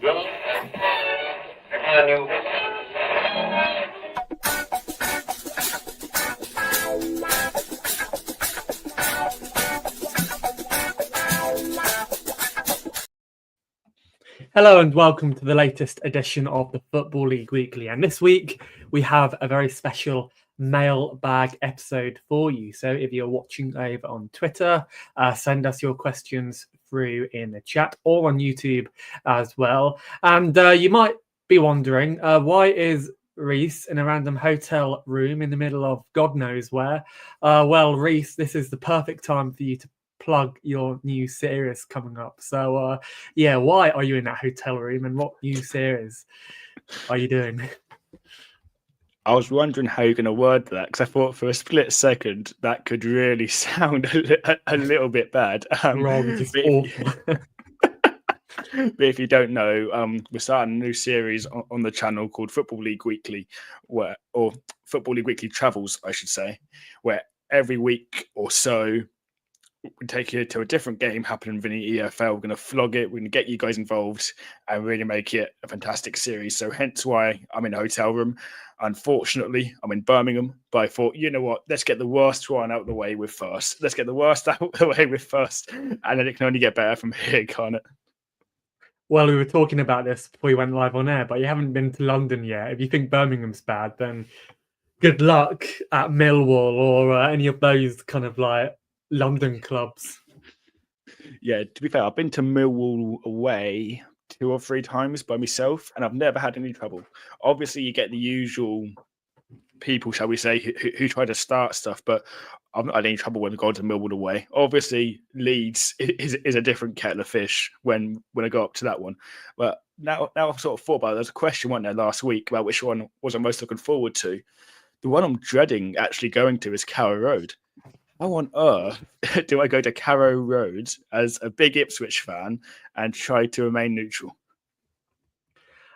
Hello and welcome to the latest edition of the Football League Weekly. And this week we have a very special mailbag episode for you. So if you're watching over on Twitter, send us your questions through in the chat or on YouTube as well. And you might be wondering, why is Rhys in a random hotel room in the middle of God knows where? Well, Rhys, this is the perfect time for you to plug your new series coming up. So why are you in that hotel room and what new series are you doing? I was wondering how you're going to word that, because I thought for a split second that could really sound a little bit bad. Just awful. But if you don't know, we're starting a new series on the channel called Football League Weekly, or Football League Weekly Travels, I should say, where every week or so we take you to a different game happening within the EFL. We're going to flog it. We're going to get you guys involved and really make it a fantastic series. So hence why I'm in a hotel room. Unfortunately, I'm in Birmingham, but I thought, you know what? Let's get the worst one out of the way with first. And then it can only get better from here, can't it? Well, we were talking about this before you went live on air, but you haven't been to London yet. If you think Birmingham's bad, then good luck at Millwall or any of those kind of like London clubs. Yeah, to be fair, I've been to Millwall away 2 or 3 times by myself, and I've never had any trouble. Obviously, you get the usual people, shall we say, who try to start stuff, but I've not had any trouble when I go to Millwall away. Obviously, Leeds is a different kettle of fish when I go up to that one. But now I've sort of thought about it. There's a question, wasn't there, last week about which one was I most looking forward to. The one I'm dreading actually going to is Carrow Road. How on earth do I go to Carrow Road as a big Ipswich fan and try to remain neutral?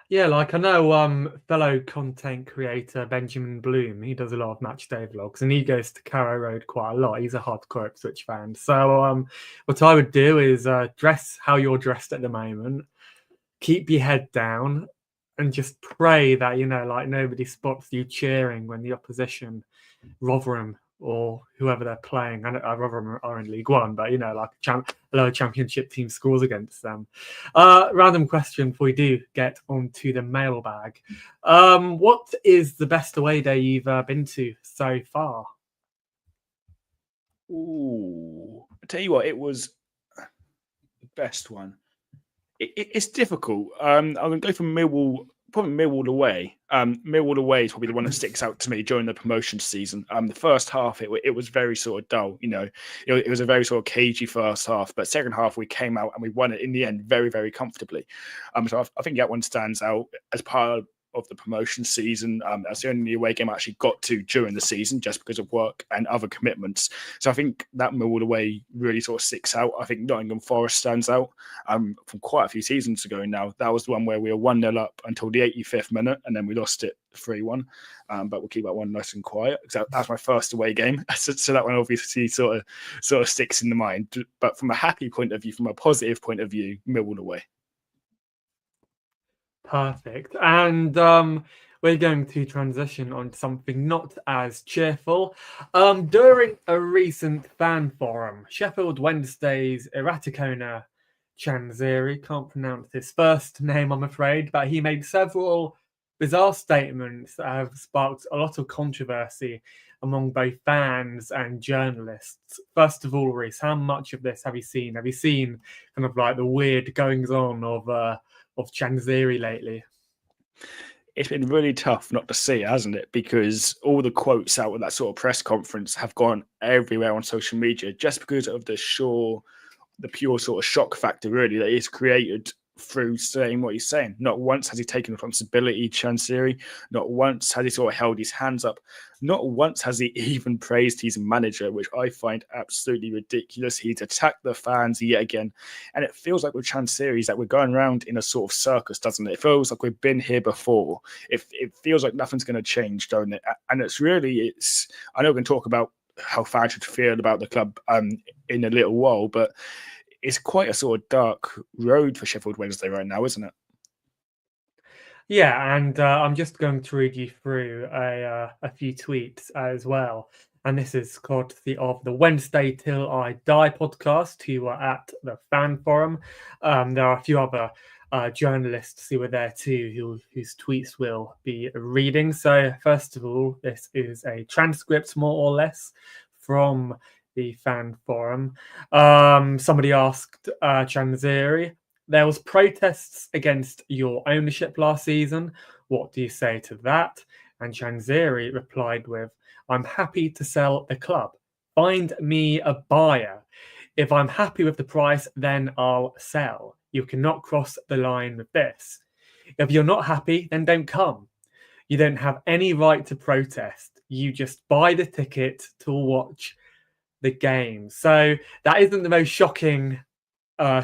Yeah, like I know fellow content creator Benjamin Bloom, he does a lot of match day vlogs and he goes to Carrow Road quite a lot. He's a hardcore Ipswich fan. So what I would do is dress how you're dressed at the moment, keep your head down and just pray that, like nobody spots you cheering when the opposition, Rotherham or whoever they're playing, and Rotherham are in League One, but like a lower Championship team scores against them. Random question before we do get onto the mailbag. What is the best away day you've been to so far? Ooh, I tell you what, it was the best one. It's difficult. I'm going to go for Millwall. Probably Millwall away. Millwall away is probably the one that sticks out to me during the promotion season. The first half, it was very sort of dull. It was a very sort of cagey first half, but second half we came out and we won it in the end very, very comfortably. So I think that one stands out as part of the promotion season. That's the only away game I actually got to during the season, just because of work and other commitments. So I think that Millwall away really sort of sticks out. I think Nottingham Forest stands out from quite a few seasons ago now. That was the one where we were 1-0 up until the 85th minute, and then we lost it 3-1. But we'll keep that one nice and quiet. That's my first away game. So that one obviously sort of sticks in the mind. But from a happy point of view, from a positive point of view, Millwall away. Perfect. And we're going to transition on to something not as cheerful. During a recent fan forum, Sheffield Wednesday's erratic owner, Chansiri, can't pronounce his first name, I'm afraid, but he made several bizarre statements that have sparked a lot of controversy among both fans and journalists. First of all, Rhys, how much of this have you seen? Have you seen kind of like the weird goings-on of Chansiri lately? It's been really tough not to see, hasn't it? Because all the quotes out of that sort of press conference have gone everywhere on social media just because of the pure sort of shock factor, really, that is created through saying what he's saying. Not once has he taken responsibility, Chansiri. Not once has he sort of held his hands up. Not once has he even praised his manager, which I find absolutely ridiculous. He's attacked the fans yet again. And it feels like with Chansiri that we're going around in a sort of circus, doesn't it? It feels like we've been here before. It feels like nothing's going to change, don't it? And I know we're going to talk about how fans should feel about the club in a little while, but it's quite a sort of dark road for Sheffield Wednesday right now, isn't it? Yeah, and I'm just going to read you through a few tweets as well. And this is courtesy of the Wednesday Till I Die podcast, who were at the fan forum. There are a few other journalists who were there too, whose tweets will be reading. So, first of all, this is a transcript, more or less, from the fan forum. Somebody asked Chansiri, there was protests against your ownership last season. What do you say to that? And Chansiri replied with, I'm happy to sell the club. Find me a buyer. If I'm happy with the price, then I'll sell. You cannot cross the line with this. If you're not happy, then don't come. You don't have any right to protest. You just buy the ticket to watch the game. So that isn't the most shocking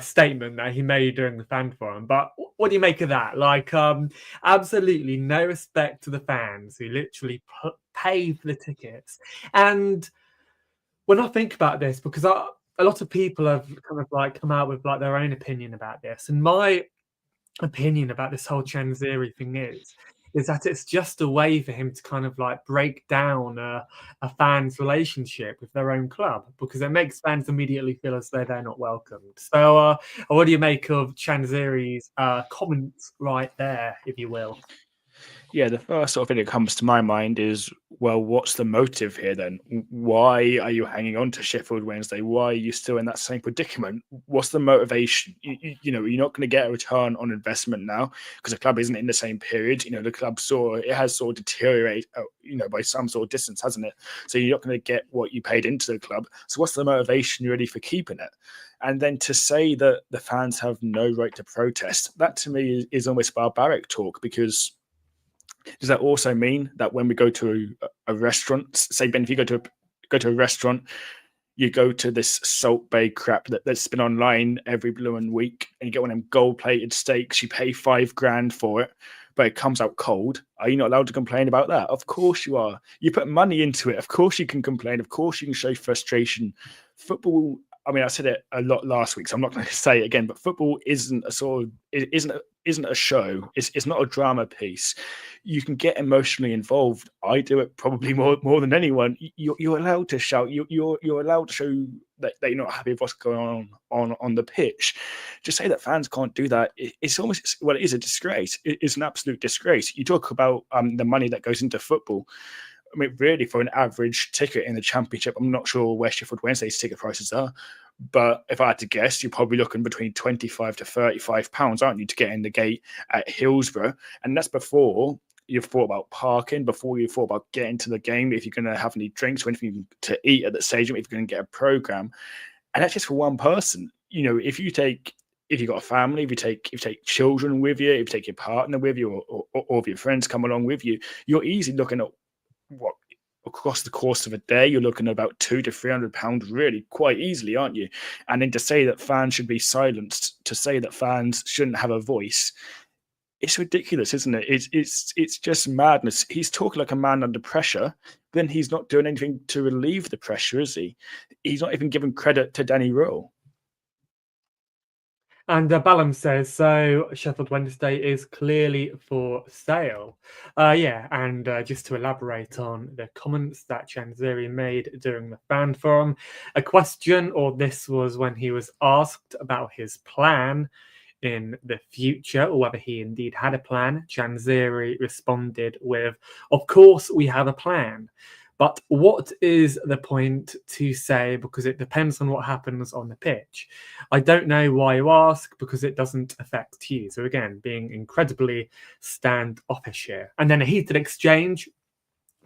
statement that he made during the fan forum. But what do you make of that? Like, absolutely no respect to the fans who literally pay for the tickets. And when I think about this, because a lot of people have kind of like come out with like their own opinion about this, and my opinion about this whole Chansiri thing is that it's just a way for him to kind of like break down a fan's relationship with their own club, because it makes fans immediately feel as though they're not welcomed. So what do you make of Chansiri's comments right there, if you will? Yeah, the first sort of thing that comes to my mind is, well, what's the motive here then? Why are you hanging on to Sheffield Wednesday? Why are you still in that same predicament? What's the motivation? You're not going to get a return on investment now because the club isn't in the same period. The club has sort of deteriorated, by some sort of distance, hasn't it? So you're not going to get what you paid into the club. So what's the motivation really for keeping it? And then to say that the fans have no right to protest, that to me is almost barbaric talk, because does that also mean that when we go to a restaurant, say Ben, if you go to a restaurant, you go to this Salt Bay crap that's been online every blooming week, and you get one of them gold-plated steaks, you pay $5,000 for it, but it comes out cold. Are you not allowed to complain about that? Of course you are. You put money into it. Of course you can complain. Of course you can show frustration. Football, I mean, I said it a lot last week, so I'm not going to say it again, but football isn't a show. It's not a drama piece. You can get emotionally involved. I do it probably more than anyone. You're allowed to shout. You're allowed to show that you're not happy with what's going on the pitch. Just say that fans can't do that. It's almost, well, it is a disgrace. It's an absolute disgrace. You talk about the money that goes into football. I mean, really, for an average ticket in the Championship, I'm not sure where Sheffield Wednesday's ticket prices are, but if I had to guess, you're probably looking between £25 to £35, aren't you, to get in the gate at Hillsborough? And that's before you've thought about parking, before you've thought about getting to the game, if you're going to have any drinks or anything to eat at the stadium, if you're going to get a program. And that's just for one person. If you've got a family, if you take children with you, if you take your partner with you, or if your friends come along with you, you're easily looking at what across the course of a day, you're looking at about £200 to £300 really quite easily, aren't you? And then to say that fans should be silenced, to say that fans shouldn't have a voice, it's ridiculous, isn't it? It's just madness. He's talking like a man under pressure, then he's not doing anything to relieve the pressure, is he? He's not even giving credit to Danny Rule. And Ballum says, so Sheffield Wednesday is clearly for sale. Yeah, and just to elaborate on the comments that Chansiri made during the fan forum, a question, or this was when he was asked about his plan in the future, or whether he indeed had a plan, Chansiri responded with, of course we have a plan. But what is the point to say, because it depends on what happens on the pitch? I don't know why you ask, because it doesn't affect you. So again, being incredibly standoffish here. And then a heated exchange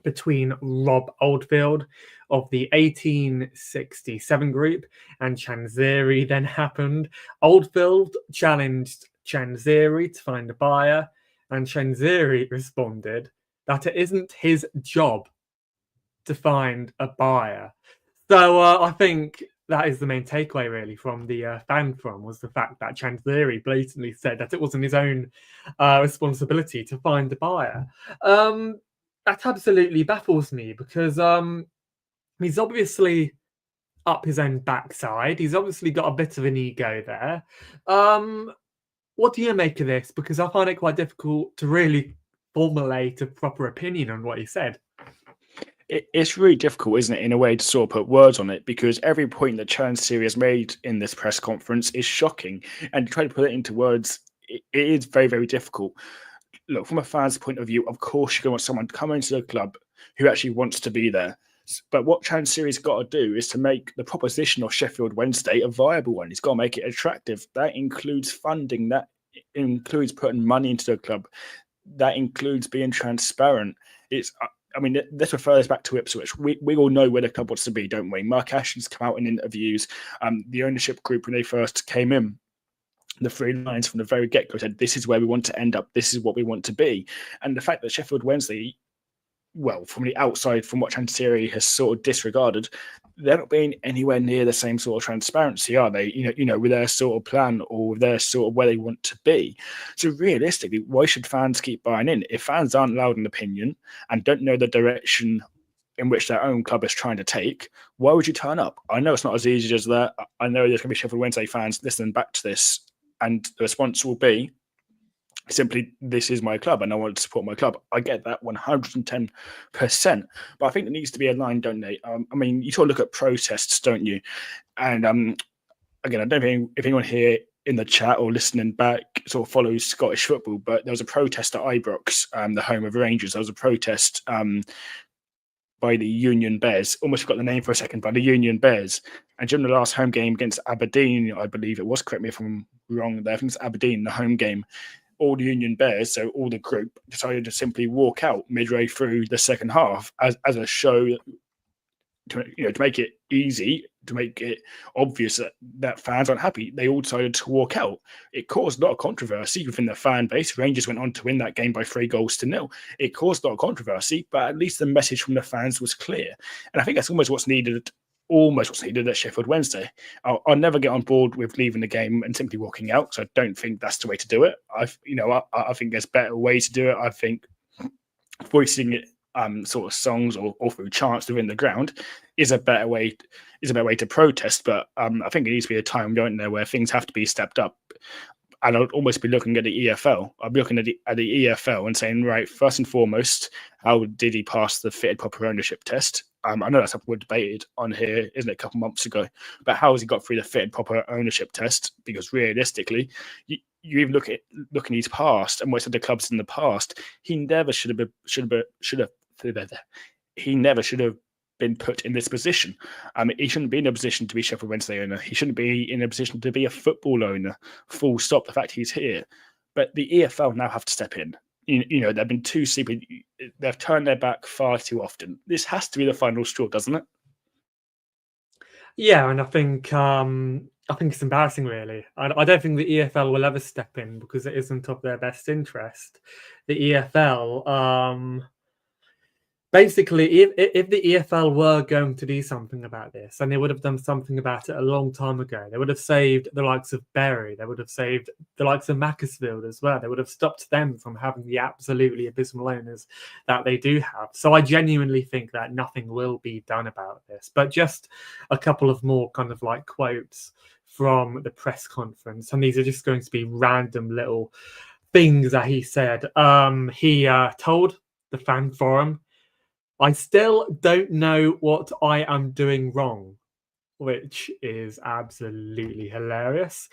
between Rob Oldfield of the 1867 group and Chansiri then happened. Oldfield challenged Chansiri to find a buyer, and Chansiri responded that it isn't his job to find a buyer. So I think that is the main takeaway really from the fan forum, was the fact that Chansiri blatantly said that it wasn't his own responsibility to find a buyer. That absolutely baffles me, because he's obviously up his own backside. He's obviously got a bit of an ego there. what do you make of this? Because I find it quite difficult to really formulate a proper opinion on what he said. It's really difficult, isn't it, in a way, to sort of put words on it, because every point that Chansiri has made in this press conference is shocking, and to try to put it into words, it is very, very difficult. Look, from a fan's point of view, of course you're going to want someone to come into the club who actually wants to be there. But what Chansiri's got to do is to make the proposition of Sheffield Wednesday a viable one. He's got to make it attractive. That includes funding. That includes putting money into the club. That includes being transparent. Let's refer this back to Ipswich. We all know where the club wants to be, don't we? Mark Ashton's come out in interviews. The ownership group, when they first came in, the three lines from the very get-go said, this is where we want to end up. This is what we want to be. And the fact that Sheffield Wednesday, well, from the outside, from what Chansiri has sort of disregarded, they're not being anywhere near the same sort of transparency, are they? With their sort of plan or with their sort of where they want to be. So realistically, why should fans keep buying in? If fans aren't allowed an opinion and don't know the direction in which their own club is trying to take, why would you turn up? I know it's not as easy as that. I know there's going to be Sheffield Wednesday fans listening back to this, and the response will be simply, this is my club and I want to support my club. I get that 110%. But I think there needs to be a line, don't they? You sort of look at protests, don't you? And again, I don't think if anyone here in the chat or listening back sort of follows Scottish football, but there was a protest at Ibrox, the home of Rangers. There was a protest by the Union Bears. Almost forgot the name for a second, by the Union Bears. And during the last home game against Aberdeen, I believe it was, correct me if I'm wrong there, I think it's Aberdeen, the home game, all the Union Bears, so all the group, decided to simply walk out midway through the second half as a show to make it easy, to make it obvious that fans aren't happy. They all decided to walk out. It caused a lot of controversy within the fan base. Rangers went on to win that game by 3-0. It caused a lot of controversy, but at least the message from the fans was clear. And I think that's almost what's needed at Sheffield Wednesday. I'll never get on board with leaving the game and simply walking out, so I don't think that's the way to do it. I think there's better ways to do it. I think voicing it sort of songs or through chants within the ground is a better way to protest. But I think it needs to be a time going there where things have to be stepped up. And I'd almost be looking at the EFL. I'd be looking at the EFL and saying, right, first and foremost, how did he pass the fitted proper ownership test? I know that's something we debated on here, isn't it, a couple months ago? But how has he got through the fitted proper ownership test? Because realistically, you even look at his past and most of the clubs in the past, he never should have been put in this position. He shouldn't be in a position to be Sheffield Wednesday owner. He shouldn't be in a position to be a football owner. Full stop. The fact he's here, but the EFL now have to step in. They've been too stupid. They've turned their back far too often. This has to be the final straw, doesn't it? Yeah, and I think it's embarrassing, really. I don't think the EFL will ever step in because it isn't of their best interest. The EFL, basically, if the EFL were going to do something about this, and they would have done something about it a long time ago, they would have saved the likes of Bury, they would have saved the likes of Macclesfield as well. They would have stopped them from having the absolutely abysmal owners that they do have. So I genuinely think that nothing will be done about this. But just a couple of more kind of like quotes from the press conference, and these are just going to be random little things that he said. He told the fan forum, "I still don't know what I am doing wrong," which is absolutely hilarious.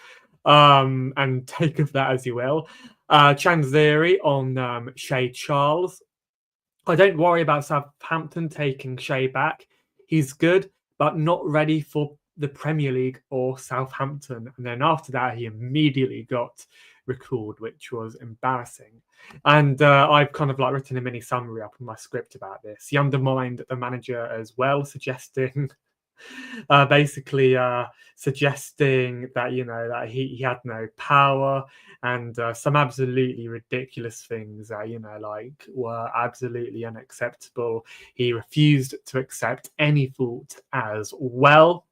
And take of that as you will. Chansiri on Shea Charles. "I don't worry about Southampton taking Shea back. He's good, but not ready for the Premier League or Southampton." And then after that, he immediately got recalled, which was embarrassing. And I've kind of like written a mini summary up in my script about this. He undermined the manager as well, suggesting suggesting that that he had no power, and some absolutely ridiculous things that were absolutely unacceptable. He refused to accept any fault as well.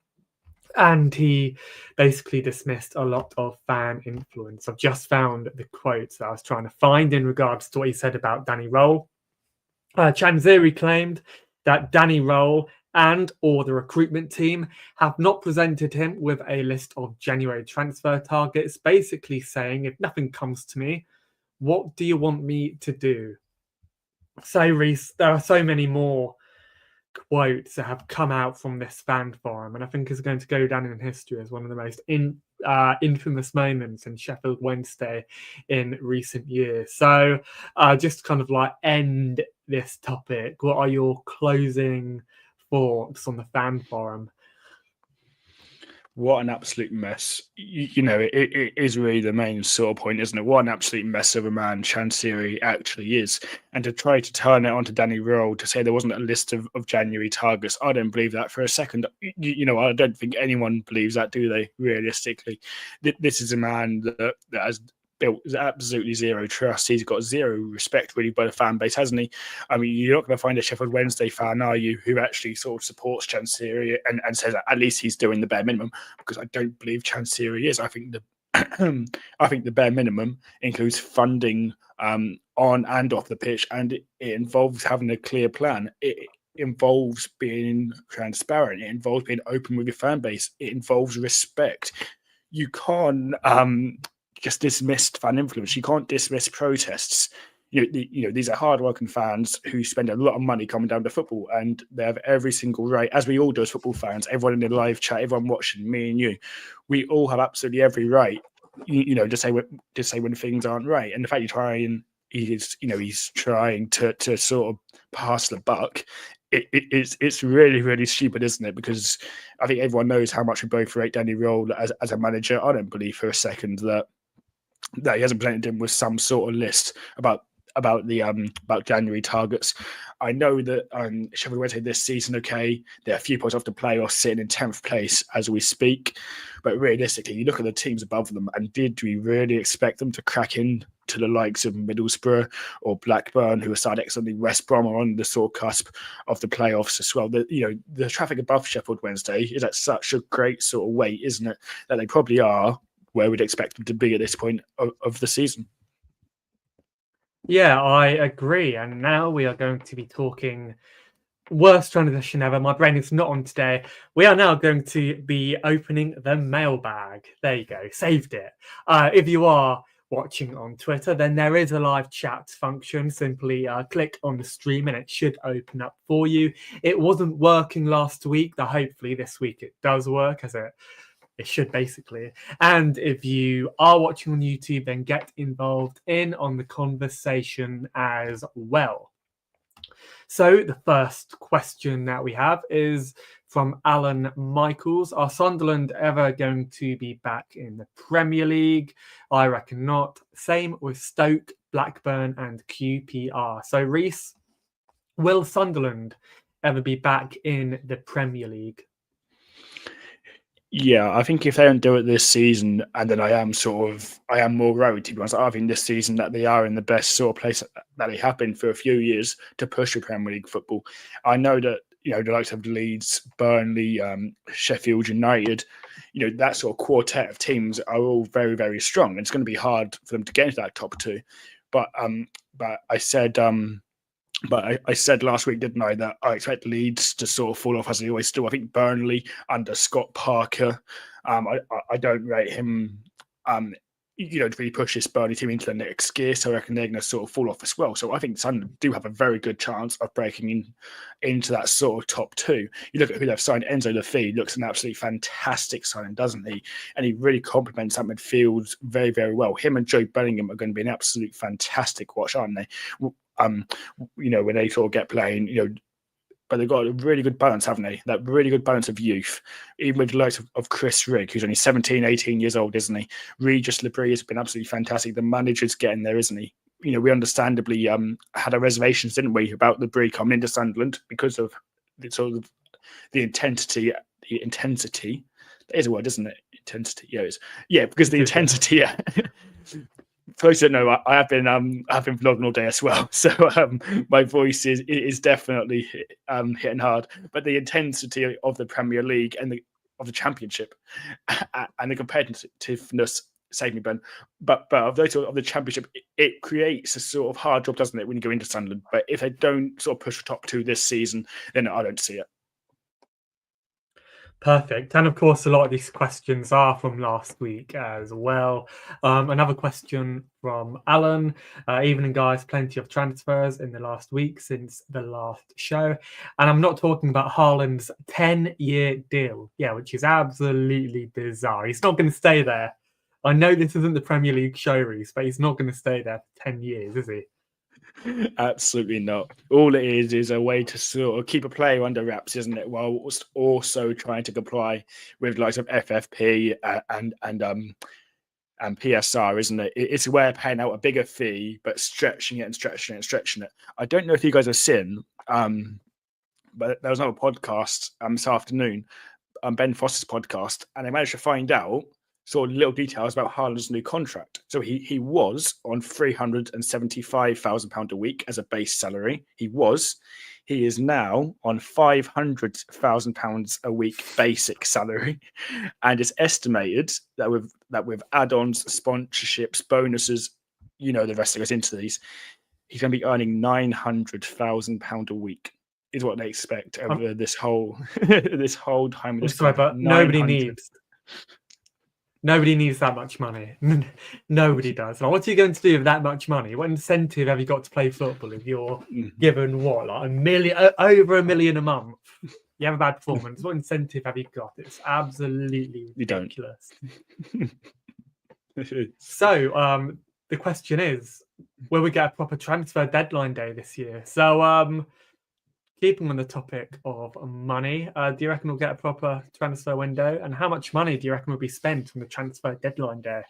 And he basically dismissed a lot of fan influence. I've just found the quotes that I was trying to find in regards to what he said about Danny Röhl. Chansiri claimed that Danny Röhl and or the recruitment team have not presented him with a list of January transfer targets, basically saying, if nothing comes to me, what do you want me to do? So, Rhys, there are so many more quotes that have come out from this fan forum, and I think is going to go down in history as one of the most infamous moments in Sheffield Wednesday in recent years. So, just kind of like end this topic, what are your closing thoughts on the fan forum? What an absolute mess. It is really the main sort of point, isn't it? What an absolute mess of a man Chansiri actually is. And to try to turn it onto Danny Roll to say there wasn't a list of January targets, I don't believe that for a second. I don't think anyone believes that, do they, realistically? This is a man that has built absolutely zero trust. He's got zero respect really by the fan base, hasn't he? I mean, you're not going to find a Sheffield Wednesday fan, are you, who actually sort of supports Chansiri and says that at least he's doing the bare minimum? Because I don't believe Chansiri is. I think the bare minimum includes funding on and off the pitch, and it involves having a clear plan. It involves being transparent. It involves being open with your fan base. It involves respect. You can't just dismiss fan influence. You can't dismiss protests. These are hard-working fans who spend a lot of money coming down to football, and they have every single right, as we all do as football fans, everyone in the live chat, everyone watching, me and you, we all have absolutely every right, to say when things aren't right. And the fact he's trying to sort of pass the buck, it's really, really stupid, isn't it? Because I think everyone knows how much we both rate Danny Roll as a manager. I don't believe for a second that he hasn't presented him with some sort of list about January targets. I know that Sheffield Wednesday this season, okay, they're a few points off the playoffs, sitting in 10th place as we speak. But realistically, you look at the teams above them, and did we really expect them to crack in to the likes of Middlesbrough or Blackburn, who are starting excellently? West Brom are on the sort of cusp of the playoffs as well. The traffic above Sheffield Wednesday is at such a great sort of weight, isn't it, that they probably are where we'd expect them to be at this point of the season. Yeah, I agree. And now we are going to be talking worst transition ever. My brain is not on today. We are now going to be opening the mailbag. There you go. Saved it. If you are watching on Twitter, then there is a live chat function. Simply click on the stream and it should open up for you. It wasn't working last week. Hopefully this week it does work, as it should basically. And if you are watching on YouTube, then get involved on the conversation as well. So the first question that we have is from Alan Michaels. Are Sunderland ever going to be back in the Premier League? I reckon not. Same with Stoke, Blackburn and QPR. So Rhys, will Sunderland ever be back in the Premier League? Yeah, I think if they don't do it this season, and then I am more worried, to be honest. I think this season that they are in the best sort of place that they have been for a few years to push the Premier League football. I know that, the likes of Leeds, Burnley, Sheffield United, that sort of quartet of teams are all very, very strong. And it's going to be hard for them to get into that top two. But I said I said last week, didn't I, that I expect Leeds to sort of fall off as they always do. I think Burnley under Scott Parker, I don't rate him, to really push this Burnley team into the next gear. So I reckon they're going to sort of fall off as well. So I think Sunderland do have a very good chance of breaking into that sort of top two. You look at who they've signed. Enzo Lafay looks an absolutely fantastic signing, doesn't he? And he really complements that midfield very, very well. Him and Joe Bellingham are going to be an absolute fantastic watch, aren't they? When they sort of get playing, but they've got a really good balance, haven't they? That really good balance of youth, even with the likes of Chris Rigg, who's only 17, 18 years old, isn't he? Regis Labrie has been absolutely fantastic. The manager's getting there, isn't he? We understandably had our reservations, didn't we, about Labrie coming into Sunderland because of the intensity. The intensity. That is a word, isn't it? Intensity. Yeah, it is. Yeah, because the intensity. Yeah. For those who don't know, I have been vlogging all day as well, so my voice is definitely hitting hard. But the intensity of the Premier League and of the Championship and the competitiveness, save me, Ben. But of the Championship, it creates a sort of hard job, doesn't it, when you go into Sunderland? But if they don't sort of push the top two this season, then I don't see it. Perfect. And of course, a lot of these questions are from last week as well. Another question from Alan. Evening, guys. Plenty of transfers in the last week since the last show. And I'm not talking about Haaland's 10-year deal. Yeah, which is absolutely bizarre. He's not going to stay there. I know this isn't the Premier League show, Rhys, but he's not going to stay there for 10 years, is he? Absolutely not. All it is a way to sort of keep a player under wraps, isn't it? While also trying to comply with likes of FFP and PSR, isn't it? It's a way of paying out a bigger fee, but stretching it and stretching it and stretching it. I don't know if you guys have seen, but there was another podcast this afternoon, Ben Foster's podcast, and I managed to find out sort of little details about Haaland's new contract. So he was on £375,000 a week as a base salary. He is now on £500,000 a week basic salary, and it's estimated that with add-ons, sponsorships, bonuses, the rest that goes into these, he's going to be earning £900,000 a week. Is what they expect over this whole time. I'm sorry, but Nobody needs that much money. Nobody does. Like, what are you going to do with that much money? What incentive have you got to play football if you're given what, like over $1 million a month? You have a bad performance. What incentive have you got? It's absolutely ridiculous. So the question is, will we get a proper transfer deadline day this year? So keeping on the topic of money, do you reckon we'll get a proper transfer window? And how much money do you reckon will be spent on the transfer deadline day?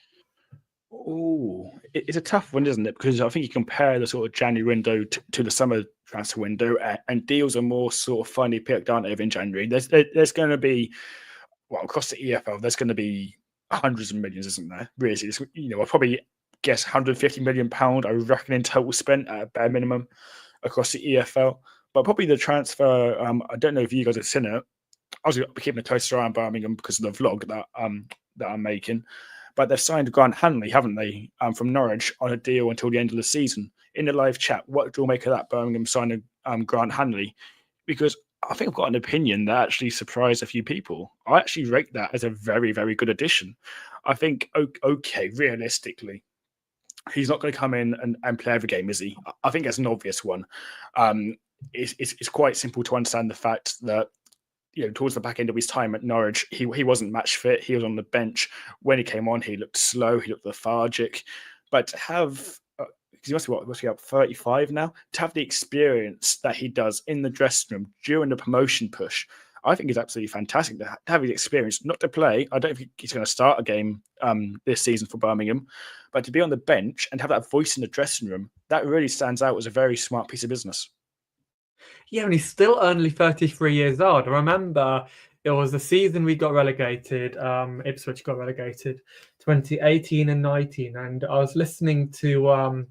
Oh, it's a tough one, isn't it? Because I think you compare the sort of January window to the summer transfer window, and deals are more sort of finely picked, aren't they, in January? There's going to be, across the EFL, there's going to be hundreds of millions, isn't there? Really, I'll probably guess £150 million, I reckon, in total spent at a bare minimum across the EFL. But probably the transfer, I don't know if you guys have seen it. I was keeping a close eye on Birmingham because of the vlog that I'm making. But they've signed Grant Hanley, haven't they, from Norwich on a deal until the end of the season. In the live chat, what do you make of that, Birmingham signing Grant Hanley? Because I think I've got an opinion that actually surprised a few people. I actually rate that as a very, very good addition. I think, okay, realistically, he's not going to come in and play every game, is he? I think that's an obvious one. It's quite simple to understand the fact that towards the back end of his time at Norwich, he wasn't match fit. He was on the bench. When he came on, he looked slow. He looked lethargic. But to have, he must be up 35 now, to have the experience that he does in the dressing room during the promotion push, I think is absolutely fantastic to have his experience. Not to play, I don't think he's going to start a game this season for Birmingham, but to be on the bench and have that voice in the dressing room, that really stands out as a very smart piece of business. Yeah, and he's still only 33 years old. I remember it was the season we got relegated. Ipswich got relegated, 2018 and 19. And I was listening to a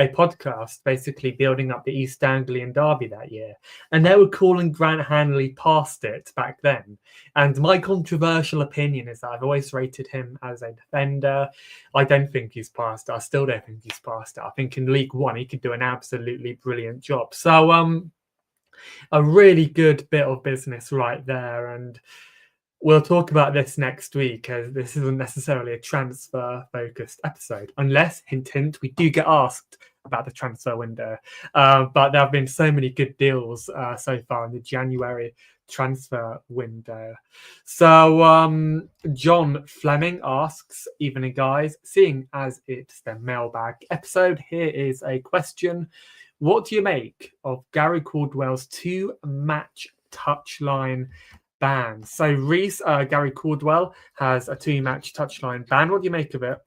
podcast basically building up the East Anglian derby that year. And they were calling Grant Hanley past it back then. And my controversial opinion is that I've always rated him as a defender. I don't think he's past it. I still don't think he's past it. I think in League One, he could do an absolutely brilliant job. So, a really good bit of business right there, and we'll talk about this next week, as this isn't necessarily a transfer focused episode, unless, hint hint, we do get asked about the transfer window, but there have been so many good deals so far in the January transfer window. So John Fleming asks, evening guys, seeing as it's the mailbag episode, here is a question. What do you make of Gary Caldwell's 2-match touchline ban? So, Rhys, Gary Caldwell has a 2-match touchline ban. What do you make of it?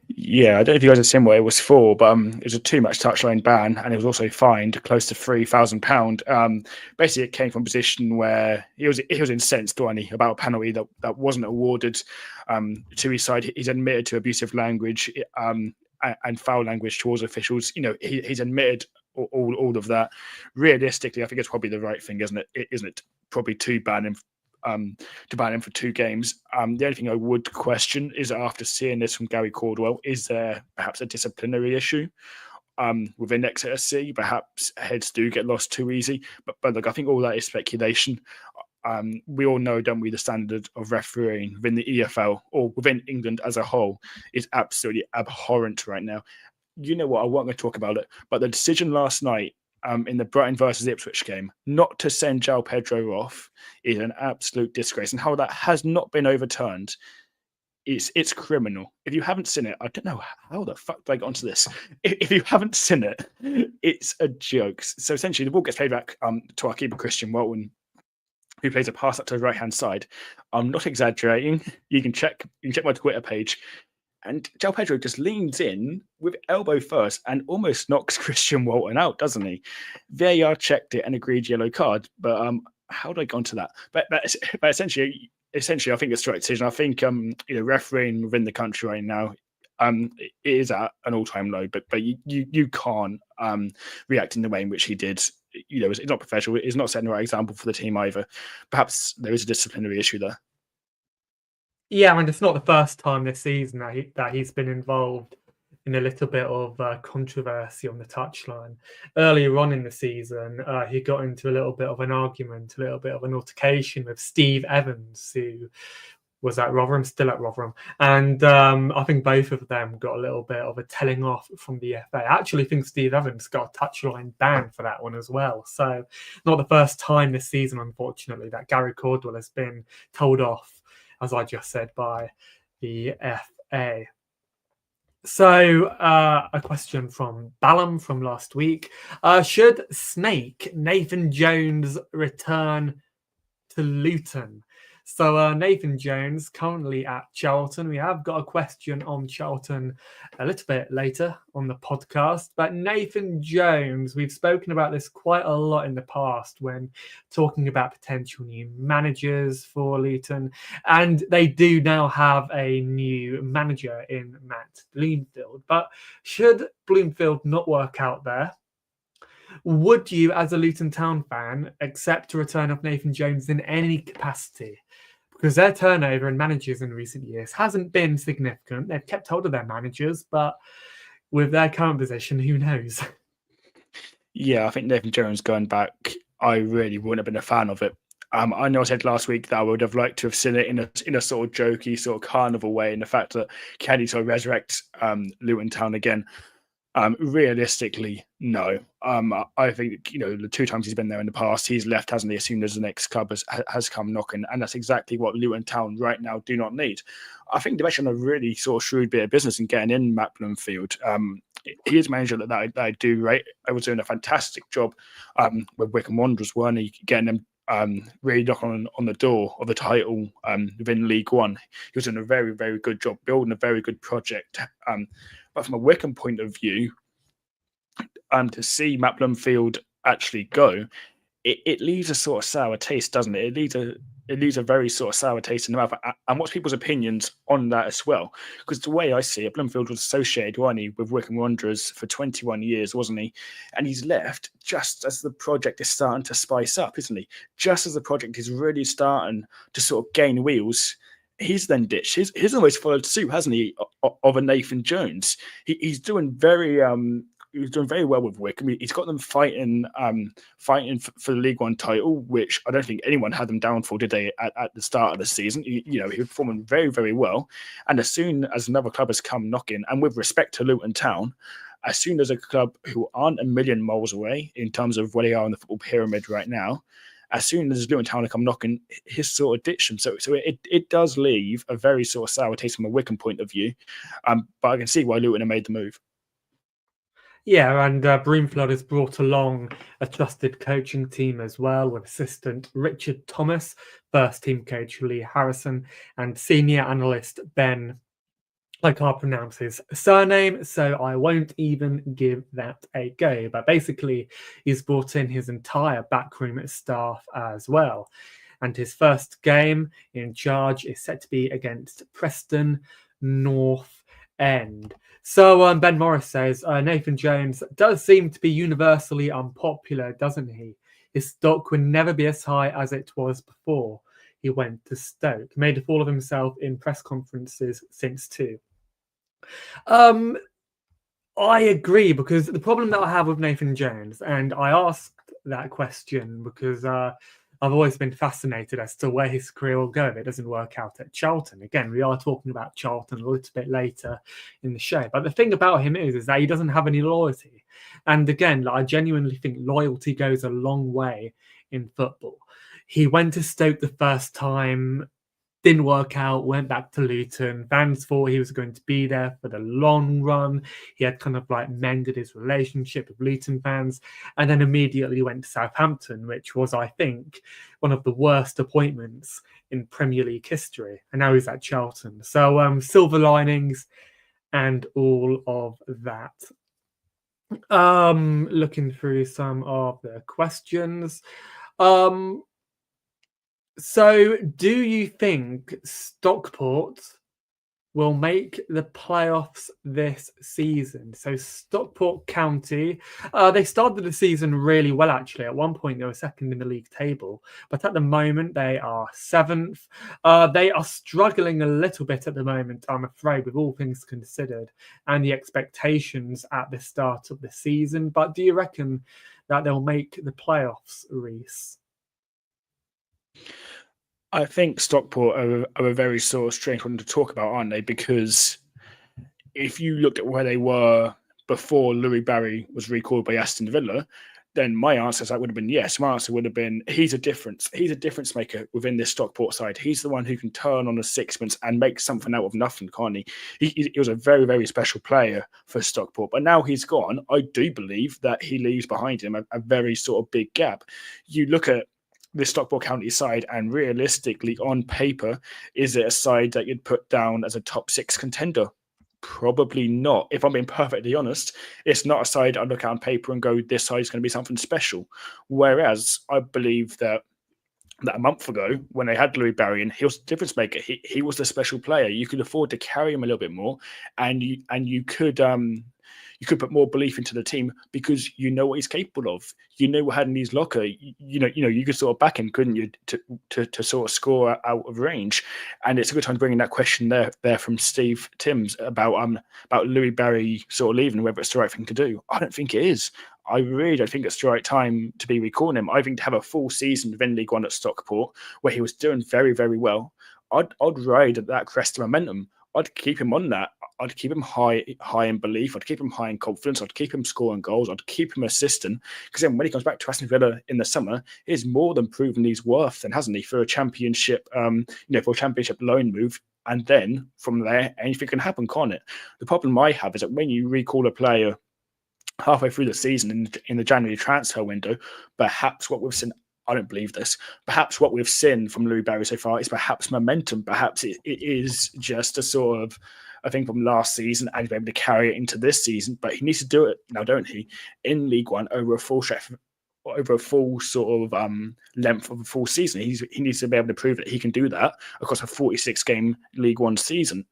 Yeah, I don't know if you guys have seen what it was for, but it was a 2-match touchline ban, and it was also fined close to £3,000. Basically, it came from a position where he was incensed, wasn't he, about a penalty that wasn't awarded to his side. He's admitted to abusive language and foul language towards officials. He's admitted all of that. Realistically, I think it's probably the right thing, isn't it? Isn't it probably to ban him for 2 games? The only thing I would question is, after seeing this from Gary Caldwell, is there perhaps a disciplinary issue within Exeter C? Perhaps heads do get lost too easy. But look, I think all that is speculation. we all know, don't we, the standard of refereeing within the EFL or within England as a whole is absolutely abhorrent right now. You know what? I won't going to talk about it, but the decision last night in the Brighton versus Ipswich game not to send João Pedro off is an absolute disgrace, and how that has not been overturned. It's criminal. If you haven't seen it, I don't know how the fuck did I get onto this. If you haven't seen it, it's a joke. So essentially, the ball gets played back to our keeper Christian Walton, who plays a pass up to the right hand side. I'm not exaggerating. You can check my Twitter page. And João Pedro just leans in with elbow first and almost knocks Christian Walton out, doesn't he? VAR checked it and agreed yellow card. But how did I go onto that? But essentially, I think it's the right decision. I think refereeing within the country right now it is at an all-time low. But you can't react in the way in which he did. It's not professional. It's not setting the right example for the team either. Perhaps there is a disciplinary issue there. Yeah, I mean, it's not the first time this season that he's been involved in a little bit of controversy on the touchline. Earlier on in the season, he got into a little bit of an argument, a little bit of an altercation with Steve Evans, who was at Rotherham, still at Rotherham. And I think both of them got a little bit of a telling off from the FA. I actually think Steve Evans got a touchline ban for that one as well. So not the first time this season, unfortunately, that Gary Caldwell has been told off, as I just said, by the FA. So a question from Ballum from last week. Should Snake Nathan Jones return to Luton? So Nathan Jones currently at Charlton. We have got a question on Charlton a little bit later on the podcast. But Nathan Jones, we've spoken about this quite a lot in the past when talking about potential new managers for Luton. And they do now have a new manager in Matt Bloomfield. But should Bloomfield not work out there, would you, as a Luton Town fan, accept a return of Nathan Jones in any capacity? Because their turnover in managers in recent years hasn't been significant. They've kept hold of their managers, but with their current position, who knows? Yeah, I think Nathan Jones going back, I really wouldn't have been a fan of it. I know I said last week that I would have liked to have seen it in a sort of jokey, sort of carnival way, and the fact that can he sort of resurrect Luton Town again. Realistically, no. I think the two times he's been there in the past, he's left, hasn't he? As soon as the next club has come knocking, and that's exactly what Luton Town right now do not need. I think they've actually done a really sort of shrewd bit of business in getting in Matt Bloomfield. He is a manager that I do rate. I was doing a fantastic job with Wycombe Wanderers, weren't he? Getting them really knocking on the door of the title within League One. He was doing a very, very good job, building a very good project. But from a Wycombe point of view, to see Matt Bloomfield actually go, it leaves a sort of sour taste, doesn't it? It leaves a very sort of sour taste in the mouth. And what's people's opinions on that as well? Because the way I see it, Bloomfield was associated, wasn't he, with Wycombe Wanderers for 21 years, wasn't he? And he's left just as the project is starting to spice up, isn't he? Just as the project is really starting to sort of gain wheels, he's then ditched. He's almost followed suit, hasn't he, of a Nathan Jones? He's doing very well with Wycombe. He's got them fighting for the League One title, which I don't think anyone had them down for, did they, at the start of the season? He was performing very, very well. And as soon as another club has come knocking, and with respect to Luton Town, as soon as a club who aren't a million miles away in terms of where they are in the football pyramid right now, as soon as Luton Town come knocking, his sort of ditch him. So it does leave a very sort of sour taste from a Wycombe point of view. But I can see why Luton have made the move. Yeah, and Bloomfield has brought along a trusted coaching team as well, with assistant Richard Thomas, first team coach Lee Harrison, and senior analyst Ben. I can't pronounce his surname, so I won't even give that a go. But basically, he's brought in his entire backroom staff as well. And his first game in charge is set to be against Preston North End. So Ben Morris says, Nathan Jones does seem to be universally unpopular, doesn't he? His stock would never be as high as it was before he went to Stoke. Made a fool of himself in press conferences since too. I agree, because the problem that I have with Nathan Jones, and I asked that question because I've always been fascinated as to where his career will go if it doesn't work out at Charlton. Again, we are talking about Charlton a little bit later in the show. But the thing about him is that he doesn't have any loyalty. And again, I genuinely think loyalty goes a long way in football. He went to Stoke the first time, didn't work out, went back to Luton. Fans thought he was going to be there for the long run. He had kind of like mended his relationship with Luton fans, and then immediately went to Southampton, which was, I think, one of the worst appointments in Premier League history. And now he's at Charlton. So silver linings and all of that. Looking through some of the questions. So, do you think Stockport will make the playoffs this season? So, Stockport County, they started the season really well, actually. At one point, they were second in the league table, but at the moment, they are seventh. They are struggling a little bit at the moment, I'm afraid, with all things considered and the expectations at the start of the season. But do you reckon that they'll make the playoffs, Rhys? I think Stockport are a very sort of strange one to talk about, aren't they? Because if you looked at where they were before Louis Barry was recalled by Aston Villa, then my answer to that would have been yes. My answer would have been he's a difference maker within this Stockport side. He's the one who can turn on a sixpence and make something out of nothing, can't he? He was a very, very special player for Stockport. But now he's gone, I do believe that he leaves behind him a very sort of big gap. You look at the Stockport County side, and realistically, on paper, is it a side that you'd put down as a top 6 contender? Probably not. If I'm being perfectly honest, it's not a side I look at on paper and go, this side is going to be something special. Whereas I believe that a month ago, when they had Louis Barry in, he was a difference maker. He was the special player. You could afford to carry him a little bit more, and you could put more belief into the team because you know what he's capable of. You know what had in his locker. You could sort of back him, couldn't you, to sort of score out of range. And it's a good time bringing that question there from Steve Timms about Louis Barry sort of leaving, whether it's the right thing to do. I don't think it is. I really don't think it's the right time to be recalling him. I think to have a full season within League One at Stockport, where he was doing very, very well, I'd ride at that crest of momentum. I'd keep him on that. I'd keep him high in belief. I'd keep him high in confidence. I'd keep him scoring goals. I'd keep him assisting. Because then when he comes back to Aston Villa in the summer, he's more than proven he's worth, then hasn't he, for a championship, for a championship loan move. And then from there, anything can happen, can't it? The problem I have is that when you recall a player halfway through the season in the January transfer window, perhaps what we've seen, I don't believe this, perhaps what we've seen from Louis Barry so far is perhaps momentum. Perhaps it is just a sort of a thing from last season and he's able to carry it into this season, but he needs to do it now, don't he, in League One over a full sort of length of a full season. He needs to be able to prove that he can do that across a 46-game League One season.